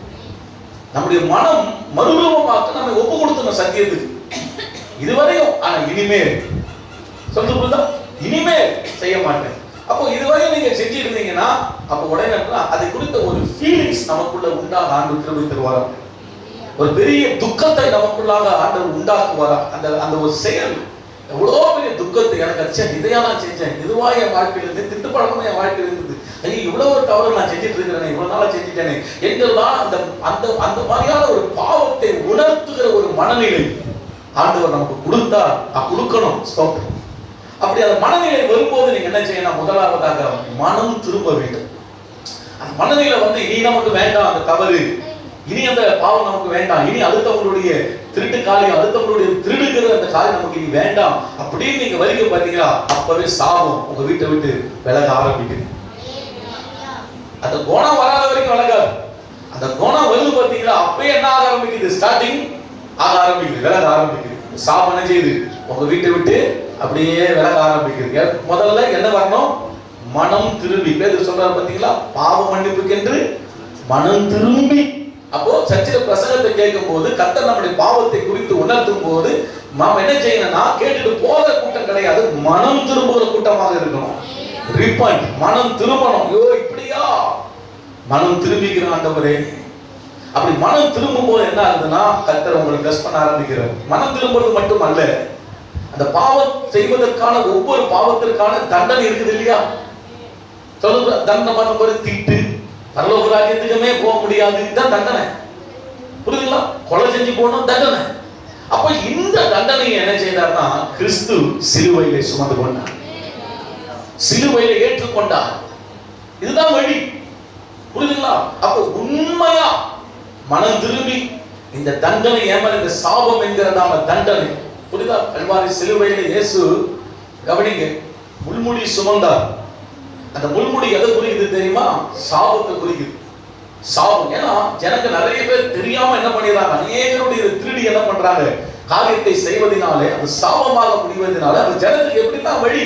நம்முடைய மனம் மறுரூபமாக்க நம்ம ஒப்பு கொடுத்தோம் சத்தியத்துக்கு இதுவரையும். ஆனா இனிமேல் சொல்றது புரியுதா, இனிமேல் செய்ய மாட்டேன். அப்போ இதுவரையும் நீங்க செஞ்சு இருந்தீங்கன்னா அப்ப உடனே அதை குறித்த ஒரு ஃபீலிங்ஸ் நமக்குள்ள உண்டாக ஆண்டு திரும்பி தருவாரா, ஒரு பெரிய துக்கத்தை நமக்குள்ளாக ஆண்டவர் உண்டாக்குவாரா. அந்த அந்த ஒரு செயல் எவ்வளோ பெரிய துக்கத்தை எனக்கு அச்சா, இதையா நான் செஞ்சேன், இதுவா என் வாழ்க்கையில் இருந்து, திட்டுப்பழக்கமா என் வாழ்க்கையில் இருந்தது, ஐயோ இவ்வளவு ஒரு தவறு நான் செஞ்சுட்டு இருக்கிறேன், இவ்வளவு நாளா செஞ்சுட்டேனே என்கிறதான் அந்த அந்த அந்த மாதிரியான ஒரு பாவத்தை உணர்த்துகிற ஒரு மனநிலை ஆண்டவர் நமக்கு கொடுத்தா கொடுக்கணும். ஸ்தோத்திரம். அப்படி அந்த மனநிலை வரும்போது நீங்க என்ன செய்யணும், முதலாவதாக மனம் திரும்ப வேண்டும். அந்த மனநிலை இனி நமக்கு வேண்டாம் அந்த தவறு, இனி அந்த பாவம் நமக்கு வேண்டாம், இனி அடுத்தவங்களுடைய திருட்டு காரியம், அடுத்தவங்களுடைய திருடுகிற அந்த காரியம் நமக்கு இனி வேண்டாம் அப்படின்னு நீங்க வரைக்கும் பாத்தீங்களா, அப்பவே சாபம் உங்க வீட்டை விட்டு விலக ஆரம்பிக்குது. அந்த குணம் வராத வரைக்கும் விலகாது. அந்த குணம் வருது பாத்தீங்களா, அப்பவே என்ன ஆக ஆரம்பிக்குது, ஸ்டார்டிங் ஆக ஆரம்பிக்குது, விலக ஆரம்பிக்குது. சாபம் என்ன செய்யுது, உங்க வீட்டை விட்டு அப்படியே விலக ஆரம்பிக்குது. முதல்ல என்ன வரணும், மனம் திரும்பி. பேதுரு சொல்றாரு பாத்தீங்களா, பாவ மன்னிப்புக்கென்று மனம் திரும்பி. அப்போ சர்ச்சில் பிரசங்கத்தை கேட்கும் போது கர்த்தர் நம்முடைய பாவத்தை குறித்து உணர்த்தும் போது நாம் என்ன செய்யணும்னா கேட்டுட்டு போகிற கூட்டம் கிடையாது, மனம் திரும்புகிற கூட்டமாக இருக்கணும். ரிப்பன்ட், மனம் திரும்பணும். ஐயோ இப்படியா, மனம் திரும்பிக்கிற ஆண்டவரே. அப்படி மனம் திரும்பும் போது என்ன ஆகுதுன்னா கர்த்தர் உங்களை பிளஸ் பண்ண ஆரம்பிக்கிறார். மனம் திரும்புறது மட்டும் அல்ல, அந்த பாவம் செய்வதற்கான ஒவ்வொரு பாவத்திற்கான தண்டனை இருக்குது இல்லையா. சொல்லுங்க, தண்டனை பார்க்கும்போது திட்டு, பரலோக ராஜ்யத்துக்குமே போக முடியாது, இதுதான் தண்டனை. புரியுதுங்களா, கொலை செஞ்சு போகணும் தண்டனை. அப்ப இந்த தண்டனையை என்ன செய்தார்னா கிறிஸ்து சிலுவையிலே சுமந்து கொண்டார், சிலுவையிலே ஏற்றுக்கொண்டார். இதுதான் வழி, புரியுதுங்களா. அப்ப உண்மையா மனம் திரும்பி இந்த தண்டனை ஏமல், இந்த சாபம் என்கிறதான தண்டனை, புரியுதா. கல்வாரி சிலுவையிலே இயேசு கவனிங்க முள்முடி சுமந்தார். அந்த முள்முடி எதை குறிக்குது தெரியுமா, சாபத்தை குறிக்குது. சாபம். ஏன்னா எனக்கு நிறைய பேர் தெரியாம என்ன பண்ணிடுறாங்க, அநேகருடைய திருடி என்ன பண்றாங்க, காரியத்தை செய்வதனாலே அது சாபமாக முடிவதனால அந்த ஜனத்துக்கு எப்படித்தான் வழி,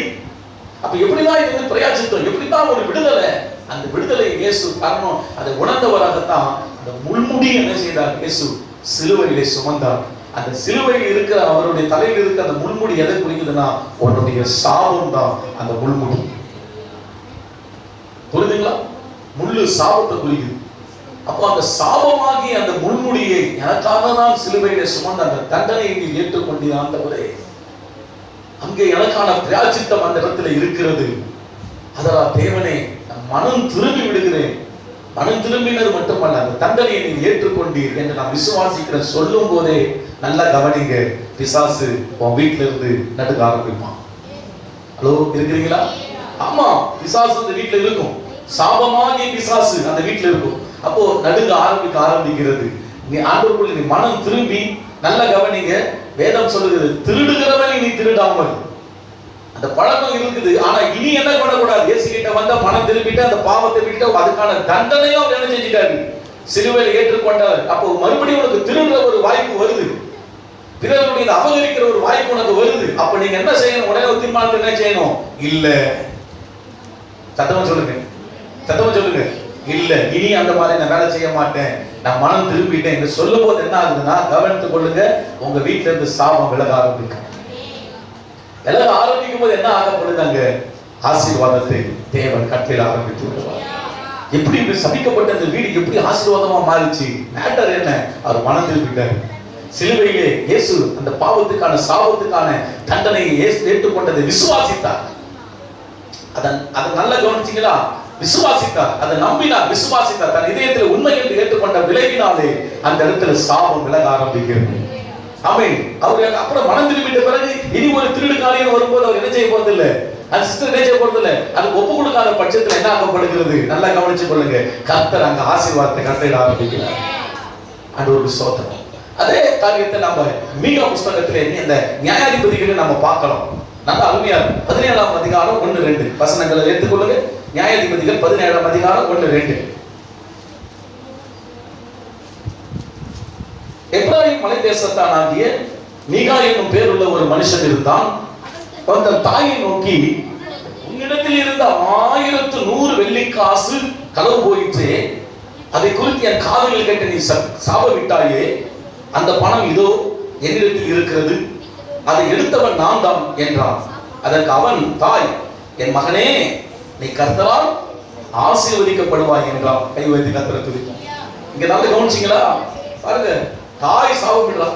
அப்ப எப்படிதான் இது பிரயாசித்தோம், எப்படித்தான் ஒரு விடுதலை, அந்த விடுதலை இயேசு காரணம். அதை உணர்ந்தவராகத்தான் அந்த முள்முடி என்ன செய்தார், இயேசு சிலுவையிலே சுமந்தார். அந்த சிலுவையில் இருக்கிற அவருடைய தலையில் இருக்கிற அந்த முள்முடி எதை குறிக்குதுன்னா உன்னுடைய சாபம் தான் அந்த முள்முடி. புரியுதுங்களா, முள்ளு சாபத்தை குறிக்குது. அப்போ அந்த சாபமாகி அந்த முள்முடியை எனக்காக தான் சிலுவையிலே சுமந்த அந்த தண்டனையை நீ ஏற்றுக்கொண்டீ ஆண்டவரே, அங்கே எனக்கான பிராயச்சித்தம் அந்த இடத்துல இருக்கிறது. அதனால் தேவனே மனம் திரும்பி விடுகிறேன். மனம் திரும்பினது மட்டுமல்ல, அந்த தண்டனையை நீ ஏற்றுக்கொண்டீர் என்று நான் விசுவாசிக்கிறேன் சொல்லும் போதே நல்லா கவனிங்க, பிசாசு உன் வீட்டில இருந்து நடுக்க ஆரம்பிப்பான். ஹலோ, இருக்கிறீங்களா? ஆமா, பிசாசு அந்த வீட்டுல இருக்கும், சாபமாகிய பிசாசு அந்த வீட்டுல இருக்கும். அப்போ நடுங்க ஆரம்பிக்கிறது. நீ ஆண்டவருக்குள்ள நீ மனம் திரும்பி நல்ல கவனிங்க, வேதம் சொல்லுகிறது திருடுகிறவன் நீ திருடாமல். அந்த பழக்கம் இருக்குது. ஆனா இனி என்ன பண்ணக்கூடாது, இயேசு கிட்ட வந்த மனம் திரும்பிட்டு அந்த பாவத்தை விட்டு அதுக்கான தண்டனையும் அவர் என்ன செஞ்சிட்டாரு, சிலுவையில் ஏற்றுக்கொண்டார். அப்போ மறுபடியும் உனக்கு திருடுற ஒரு வாய்ப்பு வருது, பிறருடைய அபகரிக்கிற ஒரு வாய்ப்பு உனக்கு வருது. அப்ப நீங்க என்ன செய்யணும், உடனே தீர்மானத்தை என்ன செய்யணும், இல்ல, சத்தமா சொல்லுங்க, சத்தமா சொல்லுங்க, இல்ல இனி அந்த மாதிரி நான் வேலை செய்ய மாட்டேன், நான் மனம் திரும்பிட்டேன் என்று சொல்லும் போது என்ன ஆகுதுன்னா கவனித்துக் கொள்ளுங்க, உங்க வீட்டுல இருந்து சாபம் விலக ஆரம்பிக்கும். விலக ஆரம்பிக்கும் போது என்ன ஆகப்படுது, அங்க ஆசீர்வாதத்தை தேவன் கட்டளை ஆரம்பித்து விடுவார். எப்படி சபிக்கப்பட்ட அந்த வீடு எப்படி ஆசீர்வாதமா மாறிச்சு, மேட்டர் என்ன, அவர் மனம் திரும்பிட்டார். சிலுவையிலே இயேசு அந்த பாவத்துக்கான சாபத்துக்கான தண்டனையை ஏற்றுக்கொண்டதை விசுவாசித்தார். அதை நல்லா கவனிச்சீங்களா, விசுவாசித்தார், அதை நம்பினார், விசுவாசித்தார், தன் இதயத்தில் உண்மை என்று ஏற்றுக்கொண்ட விளைவினாலே அந்த இடத்துல சாபம் விலக ஆரம்பிக்கிறது. ஆமென். அவர் அப்புறம் மனம் திரும்பிட்ட பிறகு இனி ஒரு திருடு காரியம் வரும்போது அவர் என்ன செய்ய போறது இல்ல, அந்த சிஸ்டர் என்ன செய்ய போறது இல்ல, அதுக்கு ஒப்பு கொடுக்காத பட்சத்தில் என்ன ஆகப்படுகிறது, நல்லா கவனிச்சு கொள்ளுங்க, கர்த்தர் அங்க ஆசீர்வாதத்தை கட்டளையிட ஆரம்பிக்கிறார். ஆண்டவருக்கு ஸ்தோத்திரம். அதே காரியத்தை நம்ம மீகா புஸ்தகத்திலே அந்த நியாயாதிபதிகளை நம்ம பார்க்கலாம். நல்ல அருமையா 17ஆம் அதிகாரம் 1-2 வசனங்களை எடுத்துக்கொள்ளுங்க. நியாயாதிபதிகள் 17ஆம் அதிகாரம் 1-2. எப்ராயிம் மலை தேசத்தானாகிய மீகா என்னும் பேர் உள்ள ஒரு மனுஷன் இருந்தான். தன் தாயை நோக்கி, உன்னிடத்தில் இருந்த 1100 வெள்ளிக்காசு களவு போயிற்றே, அதை குறித்து என் காதுகள் கேட்டு நீ சாப விட்டாயே, அந்த பணம் இதோ என்னிடத்தில் இருக்கிறது, அதை எடுத்தவன் நான் தான் என்றான். அதற்கு அவன், தாய், என் மகனே, நீ கர்த்தரால் ஆசீர்வதிக்கப்படுவாய் என்றான். கை வைத்து கர்த்தரை துதிப்போம். இங்க நல்லா கவனிச்சீங்களா? பாருங்க, தாய் சாபமிடுறா.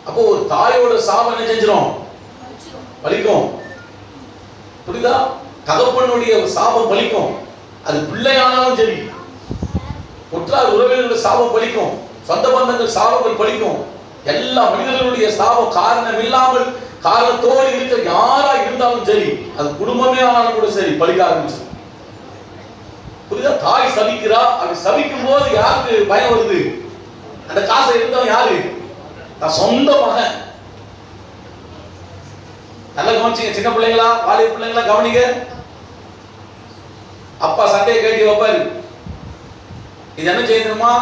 அப்போ ஒரு தாயோட சாபம் என்ன செஞ்சிடும்? பலிக்கும். புரியுதா? தகப்பனுடைய சாபம் பலிக்கும். அது பிள்ளையானாலும் சரி, உற்றார் உறவினர்களுடைய சாபம் பலிக்கும், சொந்த பந்தங்கள் சாபங்கள் பலிக்கும். எல்லா மனிதர்களுடைய சாபம் காரணம் இல்லாமல் காரணத்தோடு இருக்கிற யாரா இருந்தாலும் சரி, அது குடும்பமே ஆனாலும் கூட சரி, பலிக்க ஆரம்பிச்சு. புரியுதா? தாய் சபிக்கிறா. அப்படி சபிக்கும் போது யாருக்கு பயம் வருது? அந்த காசை இருந்தவன் யாரு? நான் சொந்த மகன். நல்லா கவனிச்சீங்க சின்ன பிள்ளைங்களா, வாலிப பிள்ளைங்களா, கவனிங்க. அப்பா சட்டையை கட்டி வைப்பாரு. இது என்ன செய்யணுமா?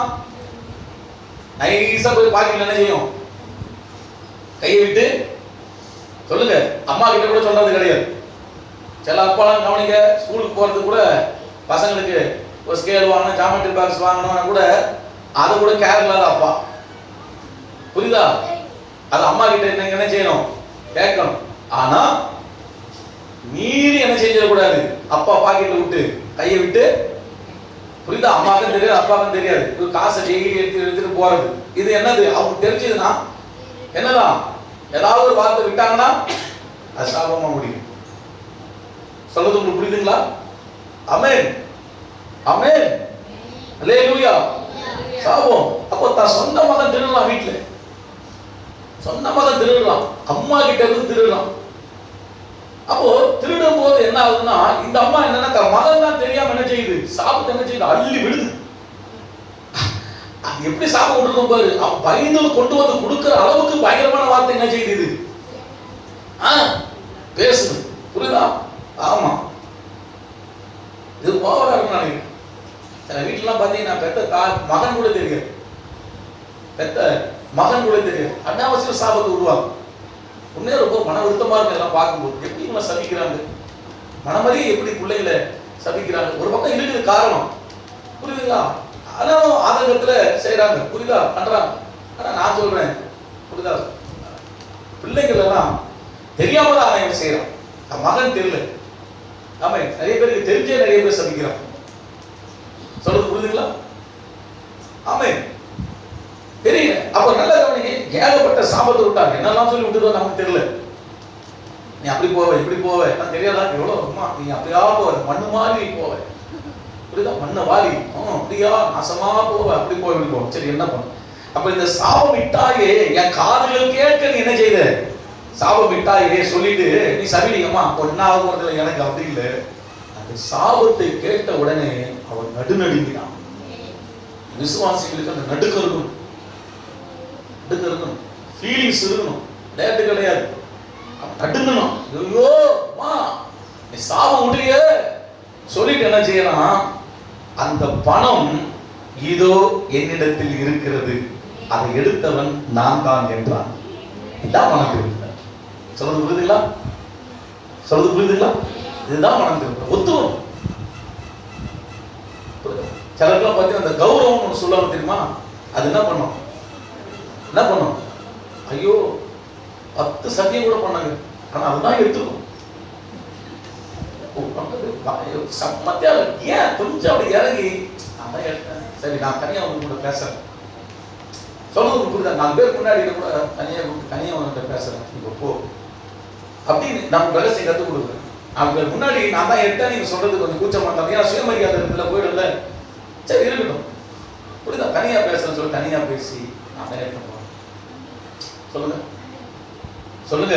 நைஸா போய் பாக்கெட்ல என்ன செய்யும்? கையை விட்டு சொல்லுங்க. அம்மா கிட்ட கூட சொல்றது கிடையாது. சில அப்பாலாம் கவனிங்க, ஸ்கூலுக்கு போறது கூட பசங்களுக்கு ஒரு ஸ்கேல் வாங்கணும், ஜாமெட்ரி பாக்ஸ் வாங்கணும்னா கூட அதை கூட கேர் இல்லாத அப்பா. புரியுதா? அது அம்மா கிட்ட என்ன செய்யணும்? கேட்கணும். ஆனா மீறி என்ன செஞ்சிடக்கூடாது? அப்பா பாக்கெட்ல விட்டு கையை விட்டு, புரியுதா? அம்மாவுக்கும் தெரியாது, அப்பாவுக்கும் தெரியாது. ஒரு காசை டெய்லி எடுத்துட்டு போறது, இது என்னது? அவங்க தெரிஞ்சதுன்னா என்னதான் ஏதாவது ஒரு வார்த்தை விட்டாங்கன்னா அது சாபமா முடியும். சொல்றது உங்களுக்கு புரியுதுங்களா? ஆமென், ஆமென், அல்லேலூயா. சாபம். அப்போ தான் சொந்த மகன் திருடலாம், வீட்டுல சொந்த மகன் திருடலாம், அம்மா கிட்ட இருந்து திருடலாம். அப்போ திருடும் போது என்ன ஆகுதுன்னா, இந்த அம்மா என்னன்னா தன் மகன் தான் தெரியாம என்ன செய்யுது? சாபத்தை என்ன செய்யுது? அள்ளி விடுது. எப்படி சாபம் விட்டுருக்கோம் பாரு. அவன் பயந்து கொண்டு வந்து கொடுக்கிற அளவுக்கு பயங்கரமான வார்த்தை என்ன செய்யுது? இது பேசுது. புரியுதா? ஆமா, இது ஓவரா இருக்கும் நினைக்கிறேன். சில வீட்டுலாம் பாத்தீங்கன்னா பெத்த மகன் கூட தெரியாது, பெத்த மகன் கூட தெரியாது, அனாவசிய சாபத்தை உருவாக்கும். உண்மையா ரொம்ப மன வருத்தமா இருக்கு இதெல்லாம் பார்க்கும்போது. எப்படி இவங்க சபிக்கிறாங்க, மனமறிய எப்படி பிள்ளைகளை சபிக்கிறாங்க. ஒரு பக்கம் இருக்குது காரணம், புரியுதுங்களா? ஆனாலும் ஆதங்கத்துல செய்யறாங்க, புரியுதா? பண்றாங்க. ஆனா நான் சொல்றேன், புரியுதா? பிள்ளைகள் எல்லாம் தெரியாம தான் அவன் செய்யறான், மகன் தெரியல. ஆமா, நிறைய பேருக்கு தெரிஞ்சே நிறைய பேர் சபிக்கிறான். சொல்றது புரியுதுங்களா? ஆமே, தெரியல. அப்ப நல்ல கவனிங்க, ஏகப்பட்ட சாபத்தை விட்டாங்க. என்னெல்லாம் சொல்லி விட்டுதோ நமக்கு தெரியல. நீ அப்படி போவ, இப்படி போவ, நான் தெரியாதா? எவ்வளவு அம்மா நீ அப்படியா போவ, மண்ணு மாதிரி போவ, புரியுதா? மண்ணை வாரி அப்படியா நாசமா போவ, அப்படி போய் இப்படி போவ. சரி, என்ன பண்ண? அப்ப இந்த சாபம் விட்டாயே, என் காதுகள் கேட்க நீ என்ன செய்த? சாபம் விட்டாயே சொல்லிட்டு நீ சபிடிங்கம்மா ஒன்னாக போறதுல எனக்கு அப்படி இல்லை. அந்த சாபத்தை கேட்ட உடனே அவன் நடுநடுங்கினான். விசுவாசிகளுக்கு அந்த நடுக்கம் இருக்கணும், நடுக்கம் இருக்கணும், ஃபீலிங்ஸ் இருக்கணும், நேட்டு கிடையாது. நடுங்கணும். ஐயோ மா நீ சாபம் முடிய சொல்லிட்டு என்ன செய்யலாம்? அந்த பணம் இதோ என்னிடத்தில் இருக்கிறது, அதை எடுத்தவன் நான் தான் என்றான். இதான் மனம் திரும்ப. சொல்றது புரியுதுங்களா? சொல்றது புரியுதுங்களா? இதுதான் மனம் திரும்ப. ஒத்துவம். சிலருக்குலாம் பார்த்தீங்கன்னா அந்த கௌரவம் ஒன்று சொல்லுவாங்க தெரியுமா? அது என்ன பண்ணும்? என்ன பண்ணும்? ஐயோ 10 சத்தியம் கூட பண்ணாங்க, ஆனா அதுதான் எடுத்துக்கும். சம்மத்தியா ஏன் கொஞ்சம் அப்படி இறங்கி அதான் எடுத்தேன், சரி நான் தனியா அவங்க கூட பேசுறேன். சொல்றது புரியுதா? 4 பேர் முன்னாடி கூட தனியா அவங்க பேசுறேன், இப்போ போ அப்படின்னு நம்ம ரகசியம் கற்றுக் கொடுக்குறேன். 4 பேர் முன்னாடி நான் தான் எடுத்தேன், நீங்க சொல்றது கொஞ்சம் கூச்சமா இருந்தாங்க, ஏன்னா சுயமரியாதை இடத்துல போயிடல. சரி இருக்கட்டும், புரியுதா? தனியா பேசுறேன்னு சொல்லி தனியா பேசி நான் தான் எடுத்து போறேன். சொல்லுங்க சொல்லுங்க,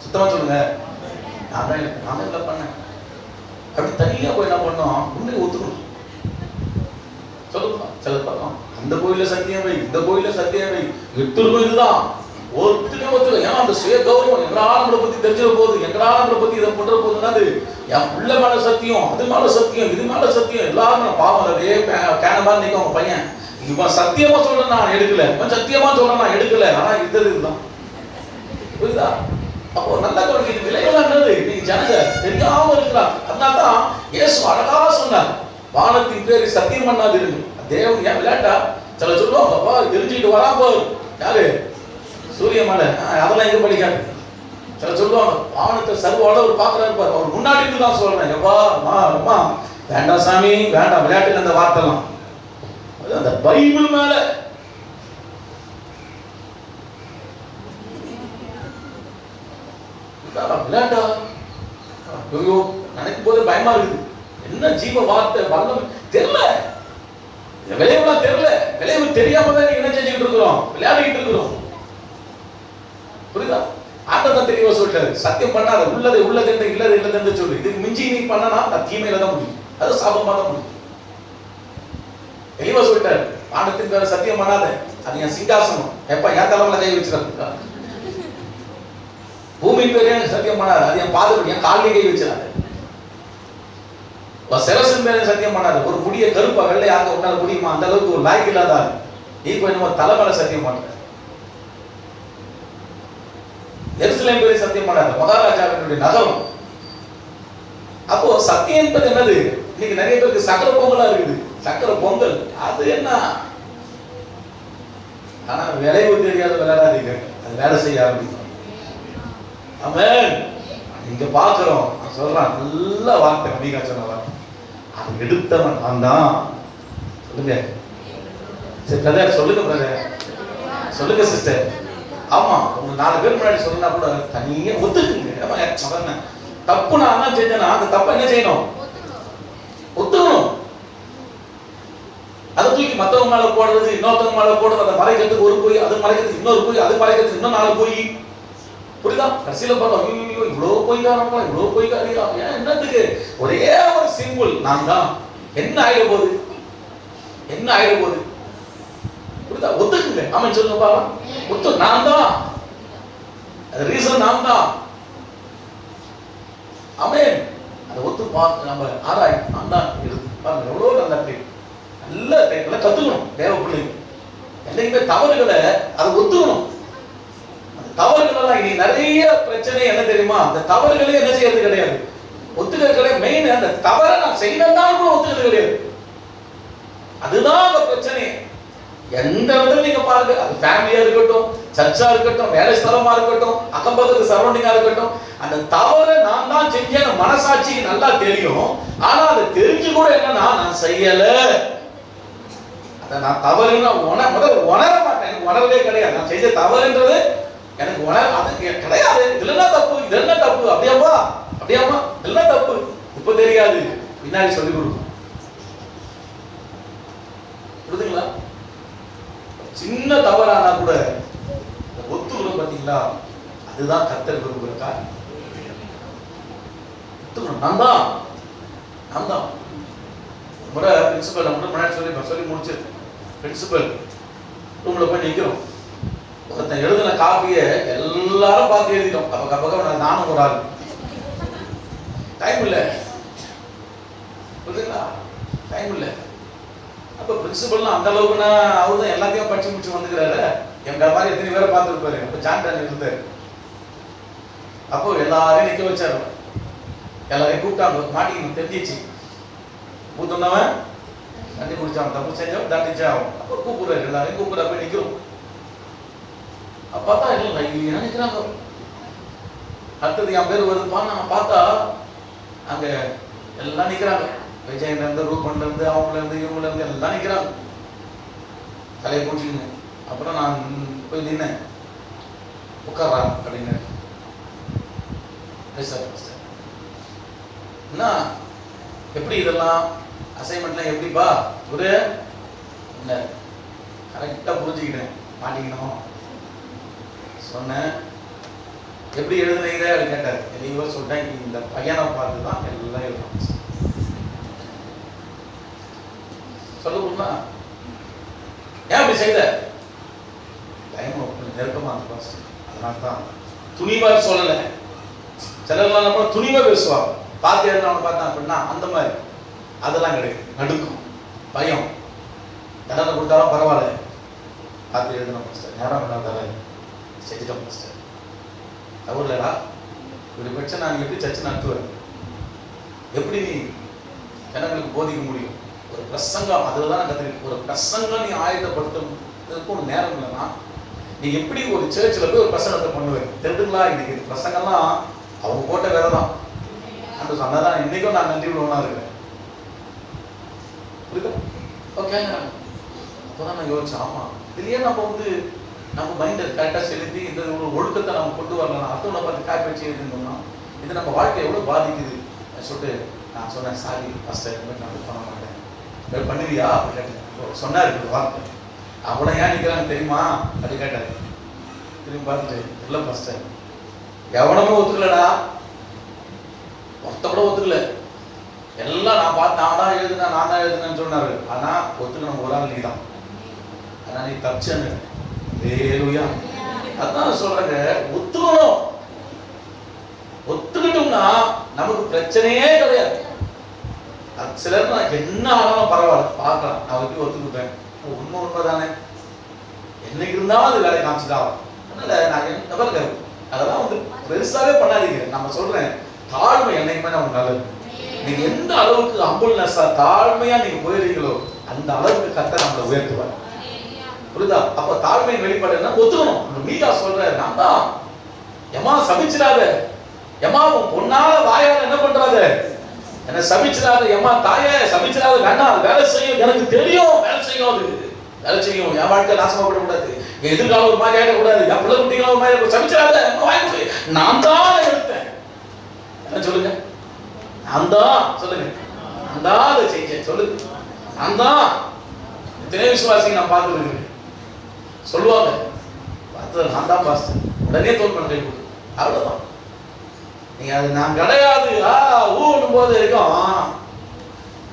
சுத்தமா சொல்லுங்க. நான் தான் என்ன பண்ணேன் அப்படி தனியா போய் என்ன பண்ணோம்? உண்மையை ஒத்துக்கணும். சொல்லுங்க. சில பக்கம் அந்த கோயில சத்தியம் வை, இந்த கோயில சத்தியம் வை, எட்டுருக்கும் இதுதான் ஒத்துக்க. ஏன்னா அந்த சுய கௌரவம் எங்களால நம்மளை பத்தி தெரிஞ்சிட போகுது, எங்களால நம்மளை பத்தி இதை பண்ற போகுதுன்னா என் பிள்ளை மேல சத்தியம், அது மேல சத்தியம், இது மேல சத்தியம், எல்லாரும் பாவம் அதே கேனமா நிற்கும். அவங்க பையன் இவன் சத்தியமா சொல்ற நான் எடுக்கல, இவன் சத்தியமா சொல்ற நான் எடுக்கல, ஆனா இதுதான் புரியுதா? அப்போ நல்லா கவனிக்க, இது விளைவுலாம் என்னது இன்னைக்கு ஜனங்க தெரியாம இருக்கிறாங்க. அதனால்தான் இயேசு அழகா சொன்னார், வானத்தின் பேரை சத்தியம் பண்ணாது இருக்கு. தேவன் ஏன் விளையாட்டா? சில சொல்லுவாங்க, அப்பா தெரிஞ்சுக்கிட்டு வரா போர் யாரு சூரிய மலை, அதெல்லாம் எங்க படிக்காது. சில சொல்லுவாங்க வானத்தை சர்வ அளவு பாக்குறாரு பாரு, அவர் முன்னாடி இருந்து தான் சொல்றேன், எப்பா அம்மா வேண்டாம் சாமி வேண்டாம், விளையாட்டுல அந்த வார்த்தைலாம் அந்த பைபிள் மேல விளையாட்டா. ஐயோ நினைக்கும் போது பயமா இருக்குது. என்ன ஜீவ வார்த்தை வல்லம் தெரியல, விளைவுலாம் தெரியல, விளைவு தெரியாம தான் என்ன செஞ்சுக்கிட்டு இருக்கிறோம், விளையாடிட்டு இருக்கிறோம். புரியுதா? ஆண்டவன் தெளிவா சொல்லிட்டாரு, சத்தியம் பண்ணாத, உள்ளதை உள்ளது என்று இல்லது இல்லது என்று சொல்லு. இதுக்கு மிஞ்சி நீ பண்ணனா நான் தீமையில தான் முடியும், அது சாபமா தான் முடியும். தெளிவா சொல்லிட்டாரு, வானத்தின் பேரை சத்தியம் பண்ணாத, அது என் சிங்காசனம், எப்ப என் தலைமையில கை வச்சிருக்கா. பூமியின் பேரே சத்தியம் பண்ணாத, அது என் பாதுகாப்பு, என் காலிலே கை வச்சிடாத. சிரசின் பேரை சத்தியம் பண்ணாத, ஒரு முடிய கருப்பா வெள்ளையாக உன்னால முடியுமா? அந்த அளவுக்கு ஒரு லாய்க்கு இல்லாத நீ போய் நம்ம தலைமையில சத்தியம் பண்ற. எருசலேம் பேரை சத்தியம் பண்ணாத, மகாராஜாவினுடைய நகரம். அப்போ சத்தியம் என்பது என்னது? இன்னைக்கு நிறைய பேருக்கு சக்கரை பொங்கலா இருக்குது. சக்கரை பொங்கல் அது என்ன? ஆனா விளைவு தெரியாத விளையாடாதீங்க, அது வேலை செய்ய ஆரம்பிக்கும். ஆமென். இங்க பாக்குறோம், நான் சொல்றேன், நல்ல வார்த்தை கவிகா சொன்ன வார்த்தை, அது எடுத்தவன் நான் தான். சொல்லுங்க சரி பிரதர், சொல்லுங்க பிரதர், சொல்லுங்க சிஸ்டர். ஆமா, உங்க 4 பேர் முன்னாடி சொன்னா கூட தனியா ஒத்துக்குங்க. தப்பு நான் தான் செஞ்சேன்னா அந்த தப்ப என்ன செய்யணும்? ஒத்துக்கணும். அதை தூக்கி மத்தவங்க மேல போடுறது, இன்னொருத்தவங்க மேல போடுறது, அதை மறைக்கிறதுக்கு ஒரு போய், அது மறைக்கிறதுக்கு இன்னொரு போய், அது மறைக்கிறதுக்கு இன்னும் 4 போய். புரியுதா? கடைசியில பார்த்தா ஐயோ இவ்வளவு போய்க்காரங்களா, இவ்வளவு போய்க்காரீங்களா, ஏன் என்னத்துக்கு? ஒரே ஒரு சிம்பிள், நான் தான். என்ன ஆயிட போகுது? என்ன ஆயிட போகுது? புரியுதா? ஒத்துக்குங்க. ஆமென் சொல்லுங்கப்பா. ஒத்து, நான் தான், அது ரீசன் நான் தான். ஆமென். அதை ஒத்து பார்த்து நம்ம ஆராய், நான் தான் இருக்கு பாருங்க, எவ்வளவு நல்ல நல்ல டைம்ல கத்துக்கணும். தேவ பிள்ளைங்க என்னைக்குமே தவறுகளை அதை ஒத்துக்கணும். அந்த தவறுகளெல்லாம் இன்னைக்கு நிறைய பிரச்சனை என்ன தெரியுமா? அந்த தவறுகளே என்ன செய்யறது கிடையாது, ஒத்துக்கிறது. மெயின் அந்த தவறை நான் செய்யணும் கூட ஒத்துக்கிறது கிடையாது. அதுதான் அந்த பிரச்சனை. எந்த விதத்துல நீங்க பாருங்க, அது ஃபேமிலியா இருக்கட்டும், சர்ச்சா இருக்கட்டும், வேலை ஸ்தலமா இருக்கட்டும், அக்கம் பக்கத்து சரௌண்டிங்கா இருக்கட்டும், அந்த தவறை நான் தான் செஞ்சேன் மனசாட்சிக்கு நல்லா தெரியும். ஆனா அதை தெரிஞ்சு கூட என்னன்னா நான் செய்யல, அதை நான் தவறுன்னு முதல்ல உணர மாட்டேன். எனக்கு உணர்வே கிடையாது, நான் செஞ்ச தவறுன்றது எனக்கு அது கிடையாது. இதுல என்ன தப்பு, இது என்ன தப்பு, அப்படியாமா அப்படியாமா இதெல்லாம் தப்பு, இப்ப தெரியாது, பின்னாடி சொல்லி கொடுக்கும். புரியுதுங்களா? சின்ன தவறானா கூட ஒத்துக்கணும். பாத்தீங்களா? அதுதான் கர்த்தர் விரும்புகிற காரியம். ஒத்துக்கணும். நான் தான் முறை பிரின்சிபல் நம்ம முன்னாடி சொல்லி முடிச்சு, பிரின்சிபல் ரூம்ல போய் நிக்கிறோம். ஒருத்தன் எழுதின காப்பியை எல்லாரும் பார்த்து எழுதிட்டோம். அப்ப நானும் ஒரு ஆள், டைம் இல்லை. புரியுதுங்களா? டைம் இல்லை. அப்ப பிரின்சிபல் அந்த அளவுக்குன்னா அவர் தான் எல்லாத்தையும் படிச்சு முடிச்சு வந்துக்கிறாரு. எங்க மாதிரி எத்தனை பேரை பார்த்துருப்பாரு. அப்ப ஜான்டான் இருந்தாரு. அப்போ எல்லாரையும் நிக்க வச்சாரு, எல்லாரையும் கூப்பிட்டாங்க. மாட்டிக்கணும் தெரிஞ்சிச்சு, கூத்தவன் தண்ணி குடிச்சான், தப்பு செஞ்சவன் தண்டிச்சான். அப்ப கூப்பிடுறாரு, எல்லாரையும் கூப்பிடுற போய் நிக்கிறோம். அப்பதான் எல்லாம் நிக்கிறாங்க. அடுத்தது என் பேர் வருதுப்பா. நான் பார்த்தா அங்க எல்லாம் நிக்கிறாங்க. விஜயன்ல இருந்து, ரூபன்ல இருந்து, அவங்கள இருந்து, இவங்கள இருந்து எல்லாம் நிக்கிறாங்க, தலையை பூச்சிங்க. அப்புறம் நான் போய் நின்னேன். உட்காரா அப்படின்னு என்ன, எப்படி இதெல்லாம் அசைன்மெண்ட்லாம் எப்படிப்பா ஒரு என்ன கரெக்டா புரிஞ்சுக்கிட்டேன். மாட்டிக்கணும் சொன்னேன். எப்படி எழுதுனீங்க அப்படின்னு கேட்டார். எதையோ சொல்லிட்டேன், இந்த பையனை பார்த்து தான் எல்லாம் எழுதணும். சொல்லுங்களா? ஏன் அப்படி செய்த? டைம் கொஞ்சம் நெருக்கமா இருக்கு பாஸ்டர், அதனால தான் துணிவா சொல்லல. சிலர்லாம் நம்ம துணிவா பேசுவாங்க, பார்த்து எழுதுனவனை பார்த்தா அப்படின்னா அந்த மாதிரி. அதெல்லாம் கிடையாது. நடுக்கும், பயம். தண்டனை கொடுத்தாலும் பரவாயில்ல, பார்த்து எழுதணும் பாஸ்டர், நேரம் என்ன தர செஞ்சுட்டோம் பாஸ்டர், தவறு இல்லடா. இப்படி பிரச்சனை நான் எப்படி சர்ச்சை நடத்துவேன்? எப்படி நீ ஜனங்களுக்கு போதிக்க முடியும்? ஒரு பிரசங்கம், அதில் தான் கற்றுக்கிட்டு, ஒரு பிரசங்கம் நீ ஆயத்தப்படுத்துறதுக்கு ஒரு நேரம் இல்லைன்னா நீ எப்படி ஒரு சர்ச்சில் போய் ஒரு பிரசங்கத்தை பண்ணுவேன்? தெரிஞ்சுங்களா? இன்னைக்கு பிரசங்கம்லாம் அவங்க போட்ட வேலை தான். அந்த சொன்னதான் இன்னைக்கும் நான் நன்றி உள்ளவனா இருக்கிறேன். புரியுதா? ஓகே. அப்போதான் நான் யோசிச்சேன், ஆமா இதுலயே நம்ம நம்ம மைண்டை கரெக்டாக செலுத்தி இந்த ஒரு ஒழுக்கத்தை நம்ம கொண்டு வரலாம். அடுத்தவனை பார்த்து காப்பி வச்சு எழுதுனோம்னா இது நம்ம வாழ்க்கையை எவ்வளோ பாதிக்குது சொல்லிட்டு நான் சொன்னேன், சாரி ஃபஸ்ட்டு இனிமேல் நான் பண்ண மாட்டேன். பண்ணுவியா அப்படி கேட்டேன். சொன்னார் ஒரு வார்த்தை, அவ்வளோ ஏன் நிற்கிறான்னு தெரியுமா அப்படி கேட்டார். திரும்பி பார்த்துட்டு, இல்லை ஃபஸ்ட்டு எவனமே ஒத்துக்கலடா, ஒருத்த கூட ஒத்துக்கல, எல்லாம் நான் பார்த்து நான் தான் எழுதுனேன்னு சொன்னார். ஆனால் ஒத்துக்கணும் ஒரு ஆள் நீ தான், ஆனால் நீ தப்பிச்சன்னு. ஹல்லேலூயா. அதான் சொல்றாங்க, ஒத்துக்கணும். ஒத்துக்கிட்டோம்னா நமக்கு பிரச்சனையே கிடையாது. சிலர் நான் என்ன ஆனாலும் பரவாயில்ல, பார்க்கலாம், நான் எப்படி ஒத்துக்கிட்டேன், உண்மை தானே, என்னைக்கு இருந்தாலும் அது வேலை காமிச்சுதான். அதனால நான் என்ன பாருங்க, அதெல்லாம் பெருசாவே பண்ணாதீங்க. நம்ம சொல்றேன், தாழ்மை என்னைக்குமே நமக்கு நல்லது. நீங்க எந்த அளவுக்கு ஹம்பிள்னஸா தாழ்மையா நீங்க போயிருக்கீங்களோ அந்த அளவுக்கு கர்த்தர் நம்மளை உயர்த்துவார். புரியுதா? அப்ப தாழ்மையின் வெளிப்பாடு என்ன? ஒத்துக்கணும். மீகா சொல்ற, நான் தான் எம்மா சபிச்சிடாத, எம்மா உன் பொண்ணால வாயால என்ன பண்றாத, என்ன சபிச்சிடாத, எம்மா தாயே சபிச்சிடாத, வேண்டாம், வேலை செய்யும், எனக்கு தெரியும் வேலை செய்யும், அது வேலை செய்யும், என் வாழ்க்கை நாசமாப்பட கூடாது, என் எதிர்காலம் ஒரு மாதிரி ஆயிடக்கூடாது, என் பிள்ளை குட்டிகளும் ஒரு மாதிரி சபிச்சிடாத, வாய்ப்பு நான் தான் எடுத்தேன். என்ன சொல்லுங்க? நான் தான் சொல்லுங்க, நான் தான் அதை செஞ்சேன் சொல்லுங்க, நான் தான். எத்தனை விசுவாசிங்க நான் பார்த்துருக்கேன் சொல்லுவாங்க, பார்த்தது நான் தான் பாஸ்டர், உடனே தோல்பன கை கொடுத்து, அவ்வளவுதான். நீங்க அது நான் கிடையாது ஊன்னும் போது இருக்கும்.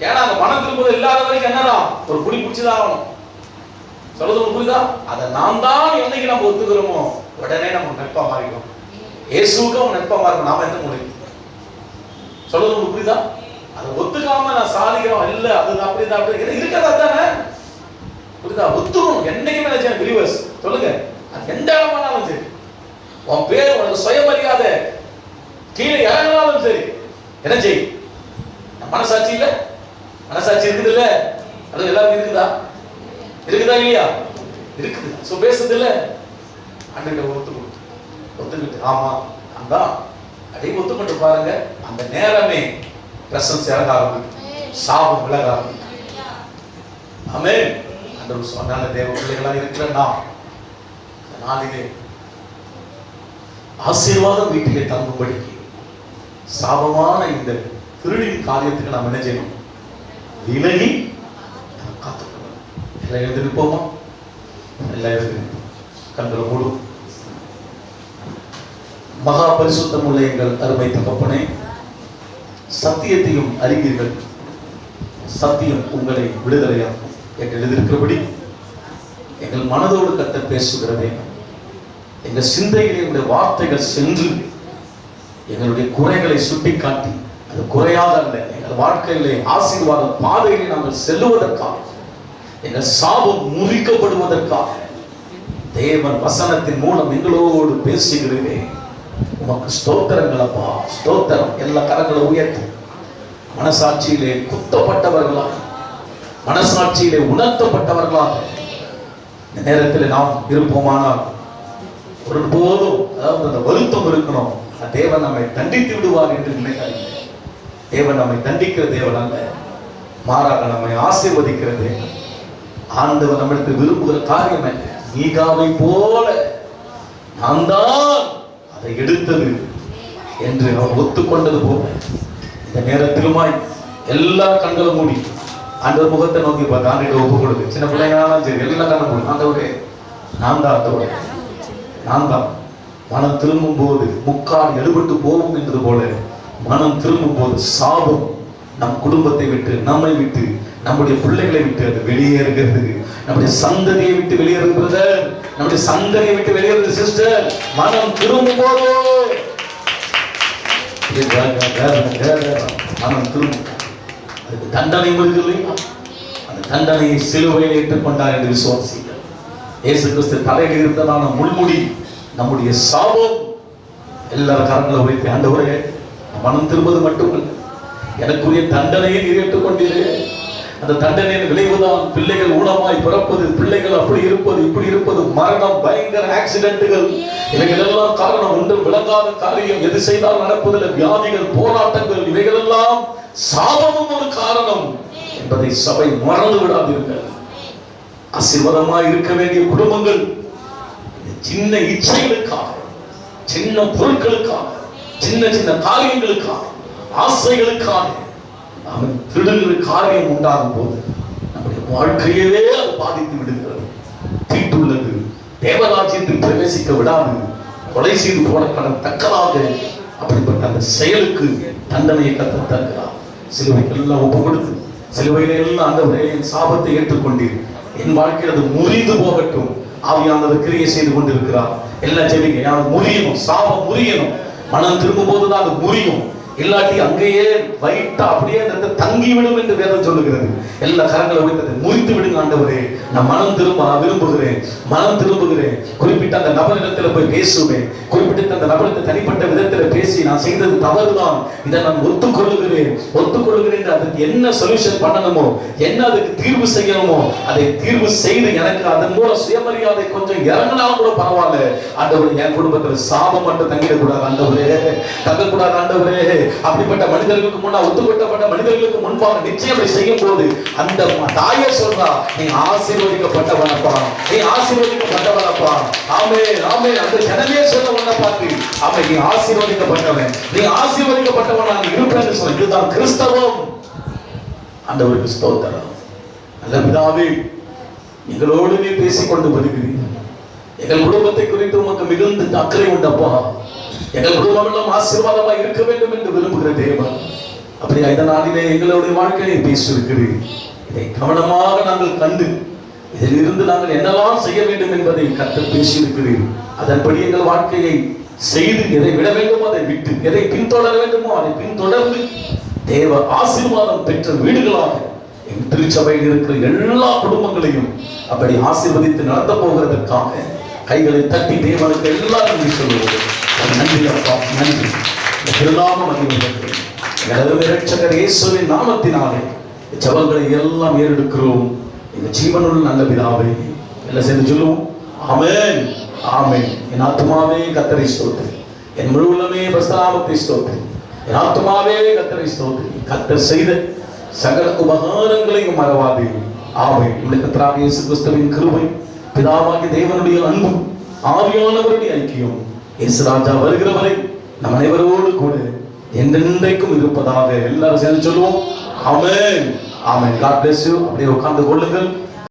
ஏன்னா அந்த மனம் திரும்புவது இல்லாத வரைக்கும் என்னதான் ஒரு குடி பிடிச்சுதான் ஆகணும். சொல்றது புரியுதா? அதை நாம் தான் என்னைக்கு நம்ம ஒத்துக்கிறோமோ உடனே நம்ம நட்பா மாறிடும். இயேசுக்கும் நட்பா மாறிடும். நாம எந்த முடியும்? சொல்றது புரியுதா? அதை ஒத்துக்காம நான் சாதிக்கிறோம் இல்ல, அது அப்படிதான் அப்படி இருக்கிறதா தானே. புரியுதா? ஒத்துக்கணும். என்னைக்குமே நினைச்சேன் பிலீவர்ஸ் சொல்லுங்க, அது எந்த இடமானாலும் சரி, உன் பேர் உனக்கு சுயமரியாதை கீழே இறங்கினாலும் சரி, என்ன செய்? மனசாட்சி இல்ல, மனசாட்சி இருக்குது இல்ல, அது எல்லாருக்கும் இருக்குதா? இருக்குதா இல்லையா? இருக்குது. சோ பேசுறது இல்ல, அன்றைக்கு ஒத்துக்கிட்டு ஆமா நான் தான் அதே ஒத்துக்கிட்டு பாருங்க. அந்த நேரமே பிரசன்ஸ் இறங்க ஆரம்பிக்கும், சாபம் விலக ஆரம்பிக்கும். ஆமென். அந்த சொன்னால தேவ பிள்ளைகளா இருக்கிற நாம் நாளிலே ஆசீர்வாதம் வீட்டிலே தங்கும்படிக்கு சாபமான இந்த திருடின் காரியத்துக்கு நாம் என்ன செய்யணும்? விலகி காத்துக்கணும். எல்லாம் எழுந்திருப்போமா? எல்லாம் எழுதி கண்களை மூடும். மகா பரிசுத்தம் உள்ள எங்கள் அருமை தகப்பனே, சத்தியத்தையும் அறிவீர்கள், சத்தியம் உங்களை விடுதலையாகும் என்று எழுதியிருக்கிறபடி எங்கள் மனதோடு கர்த்தர் பேசுகிறதே, எங்கள் சிந்தையிலே உடைய வார்த்தைகள் சென்று எங்களுடைய குறைகளை சுட்டிக்காட்டி அது குறையாத அல்ல, எங்கள் வாழ்க்கையிலே ஆசீர்வாத பாதையிலே நாங்கள் செல்லுவதற்காக, எங்கள் சாபம் முறிக்கப்படுவதற்காக தேவன் வசனத்தின் மூலம் எங்களோடு பேசுகிறதே. உமக்கு ஸ்தோத்திரங்கள் அப்பா, ஸ்தோத்திரம். எல்லா கரங்களை உயர்த்தி மனசாட்சியிலே குத்தப்பட்டவர்களாக, மனசாட்சியிலே உணர்த்தப்பட்டவர்களாக இந்த நேரத்தில் நாம் இருப்போமானால் ஒருபோதும், அதாவது அந்த வருத்தம் இருக்கணும், தேவன் நம்மை தண்டித்து விடுவார் என்று நினைக்காதீங்க. தேவன் நம்மை தண்டிக்கிற தேவன் அல்ல, மாறாக நம்மை ஆசீர்வதிக்கிறது. ஆண்டவர் நம்மளுக்கு விரும்புகிற காரியம் என்ன? மீகாவை போல நான் தான் அதை எடுத்தது என்று அவர் ஒத்துக்கொண்டது போல இந்த நேரத்திலுமாய் எல்லா கண்களும் மூடி ஆண்டவர் முகத்தை நோக்கி பார்த்து ஆண்டவரை ஒப்பு கொடுக்கு. சின்ன பிள்ளைங்களாலும் சரி, எல்லாம் கண்ண மூடி, ஆண்டவரே நான் தான், ஆண்டவரே நான் தான். மனம் திரும்பும் போது முக்கால் எடுபட்டு போகும் என்பது போல மனம் திரும்பும் போது சாபம் நம் குடும்பத்தை விட்டு, நம்மை விட்டு, நம்முடைய பிள்ளைகளை விட்டு அது வெளியேறுகிறது. நம்முடைய சந்ததியை விட்டு வெளியேறுகிறது பிரதர், நம்முடைய சந்ததியை விட்டு வெளியேறுகிறது சிஸ்டர். மனம் திரும்பும் போது மனம் திரும்பும். அதுக்கு தண்டனை இருக்கு. அந்த தண்டனையை சிலுவையில் ஏற்றுக்கொண்டார் என்று விசுவாசிகள். இயேசு கிறிஸ்து தலையில் இருந்ததான முள்முடி நம்முடைய சாபம். எல்லாரும் கரங்களை உரைத்து, ஆண்டவரே மனம் திரும்புவது மட்டுமல்ல, எனக்குரிய தண்டனையை நீர் ஏற்றுக்கொண்டீரே. அந்த தண்டனையின் விளைவுதான் பிள்ளைகள் ஊனமாய் பிறப்பது, பிள்ளைகள் அப்படி இருப்பது, இப்படி இருப்பது, மரணம், பயங்கர ஆக்சிடென்ட்டுகள். இவைகள் எல்லாம் காரணம் ஒன்றும் விளங்காத காரியம். எது செய்தால் நடப்பதில்லை, வியாதிகள், போராட்டங்கள், இவைகள் எல்லாம் சாபமும் ஒரு காரணம் என்பதை சபை மறந்து விடாதீர்கள். ஆசீர்வாதமாய் இருக்க வேண்டிய குடும்பங்கள் சின்ன இச்சைகளுக்காக, சின்ன பொருட்களுக்காக, சின்ன சின்ன காரியங்களுக்காக, ஆசைகளுக்காக அவன் திருடுகிற காரியம் உண்டாகும் போது நம்முடைய வாழ்க்கையவே அது பாதித்து விடுகிறது. தீட்டுள்ளது, தேவராஜ்யத்தில் பிரவேசிக்க விடாது, கொலை செய்து போடத்தக்கதாக அப்படிப்பட்ட அந்த செயலுக்கு தண்டனையை கற்றுத் தருகிறார். சிலுவைக்கு எல்லாம் ஒப்பு கொடுத்து, சிலுவையில எல்லாம் ஆண்டவரே என் சாபத்தை ஏற்றுக்கொண்டீர், என் வாழ்க்கையில் அது முறிந்து போகட்டும். ஆவியானவர் கிரியை செய்து கொண்டிருக்கிறார். எல்லாம் ஜெபிங்க. யாரும் முறியணும், சாபம் முறியணும். மனம் திரும்பும் போதுதான் அது முறியும். இல்லாட்டி அங்கேயே வைட்டா அப்படியே தங்கிவிடும் என்று வேதம் சொல்லுகிறது. எல்லா கரங்களை வைத்தது முறித்து விடுங்க. ஆண்டவரே நான் மனம் திரும்ப விரும்புகிறேன், மனம் திரும்புகிறேன். குறிப்பிட்ட அந்த நபரிடத்தில் போய் பேசுவேன், குறிப்பிட்ட அந்த நபரிடத்தை தனிப்பட்ட விதத்தில் பேசி நான் செய்தது தவறுதான், இதை நான் ஒத்துக்கொள்ளுகிறேன் அதுக்கு என்ன சொல்யூஷன் பண்ணணுமோ, என்ன அதுக்கு தீர்வு செய்யணுமோ அதை தீர்வு செய்து எனக்கு அதன் மூலம் சுயமரியாதை கொஞ்சம் இறங்கினாலும் கூட பரவாயில்ல. ஆண்டவரே என் குடும்பத்தில் சாபம் மட்டும் தங்கிடக்கூடாது, ஆண்டவரே தங்கக்கூடாது. ஆண்டவரே அப்படிப்பட்ட மனிதர்களுக்கு முன்னா, ஒத்துக்கொள்ளப்பட்ட மனிதர்களுக்கு முன்பாக நிச்சயம் செய்யும் போது அந்த தாயே சொல்றா, நீ ஆசீர்வதிக்கப்பட்டவனப்பா, நீ ஆசீர்வதிக்கப்பட்டவனப்பா. ஆமே ஆமே. அந்த ஜனமே சொல்ல உன்னை பார்த்து, ஆமே நீ ஆசீர்வதிக்கப்பட்டவன், நீ ஆசீர்வதிக்கப்பட்டவனாக இருப்பேன்னு சொல்ல. இதுதான் கிறிஸ்தவம். ஆண்டவருக்கு ஸ்தோத்திரம். நல்ல பிதாவே, எங்களோடு நீ பேசிக்கொண்டு வருகிறீர். எங்கள் குடும்பத்தை குறித்து உமக்கு மிகுந்த அக்கறை உண்டப்பா. எங்கள் குடும்பம் எல்லாம் ஆசீர்வாதமாக இருக்க வேண்டும் என்று விரும்புகிற தேவன், அப்படியா இந்த நாளிலே எங்களுடைய வாழ்க்கையை பேசியிருக்கிறீர். இதை கவனமாக நாங்கள் கண்டு இதில் இருந்து நாங்கள் என்னெல்லாம் செய்ய வேண்டும் என்பதை கர்த்தர் பேசியிருக்கிறீர். அதன்படி எங்கள் வாழ்க்கையை செய்து எதை விட வேண்டுமோ அதை விட்டு, எதை பின்தொடர வேண்டுமோ அதை பின்தொடர்ந்து தேவ ஆசீர்வாதம் பெற்ற வீடுகளாக என் திருச்சபையில் இருக்கிற எல்லா குடும்பங்களையும் அப்படி ஆசீர்வதித்து நடத்த போகிறதற்காக கைகளை தட்டி தேவனுக்கு எல்லாரும் நன்றி சொல்லுவோம். நன்றி அப்பா, நன்றி. திருநாமம் இரட்சகர் இயேசுவின் நாமத்தினாலே ஜெபங்களை எல்லாம் ஏறெடுக்கிறோம். எங்க ஜீவனுள்ள நல்ல பிதாவே, எல்லாம் சேர்ந்து சொல்லுவோம். ஆமென் ஆமென். என் ஆத்துமாவே கர்த்தரை ஸ்தோத்திரி, என் முழு உள்ளமே பரிசுத்த நாமத்தை ஸ்தோத்திரி. என் ஆத்துமாவே கர்த்தரை ஸ்தோத்திரி. கர்த்தர் செய்த சகல உபகாரங்களையும் மறவாதே. ஆமென். நம்முடைய கர்த்தராகிய இயேசு கிறிஸ்துவின் கிருபை, பிதாவாகிய தேவனுடைய அன்பும் ஆவியானவருடைய ஐக்கியம் இயேசு ராஜா வருகிற வரை நம் அனைவரோடு கூட என்றென்றைக்கும் இருப்பதாக எல்லாரும் சேர்ந்து சொல்லுவோம். ஆமென் ஆமென். God bless you. அப்படியே உட்கார்ந்து கொள்ளுங்கள்.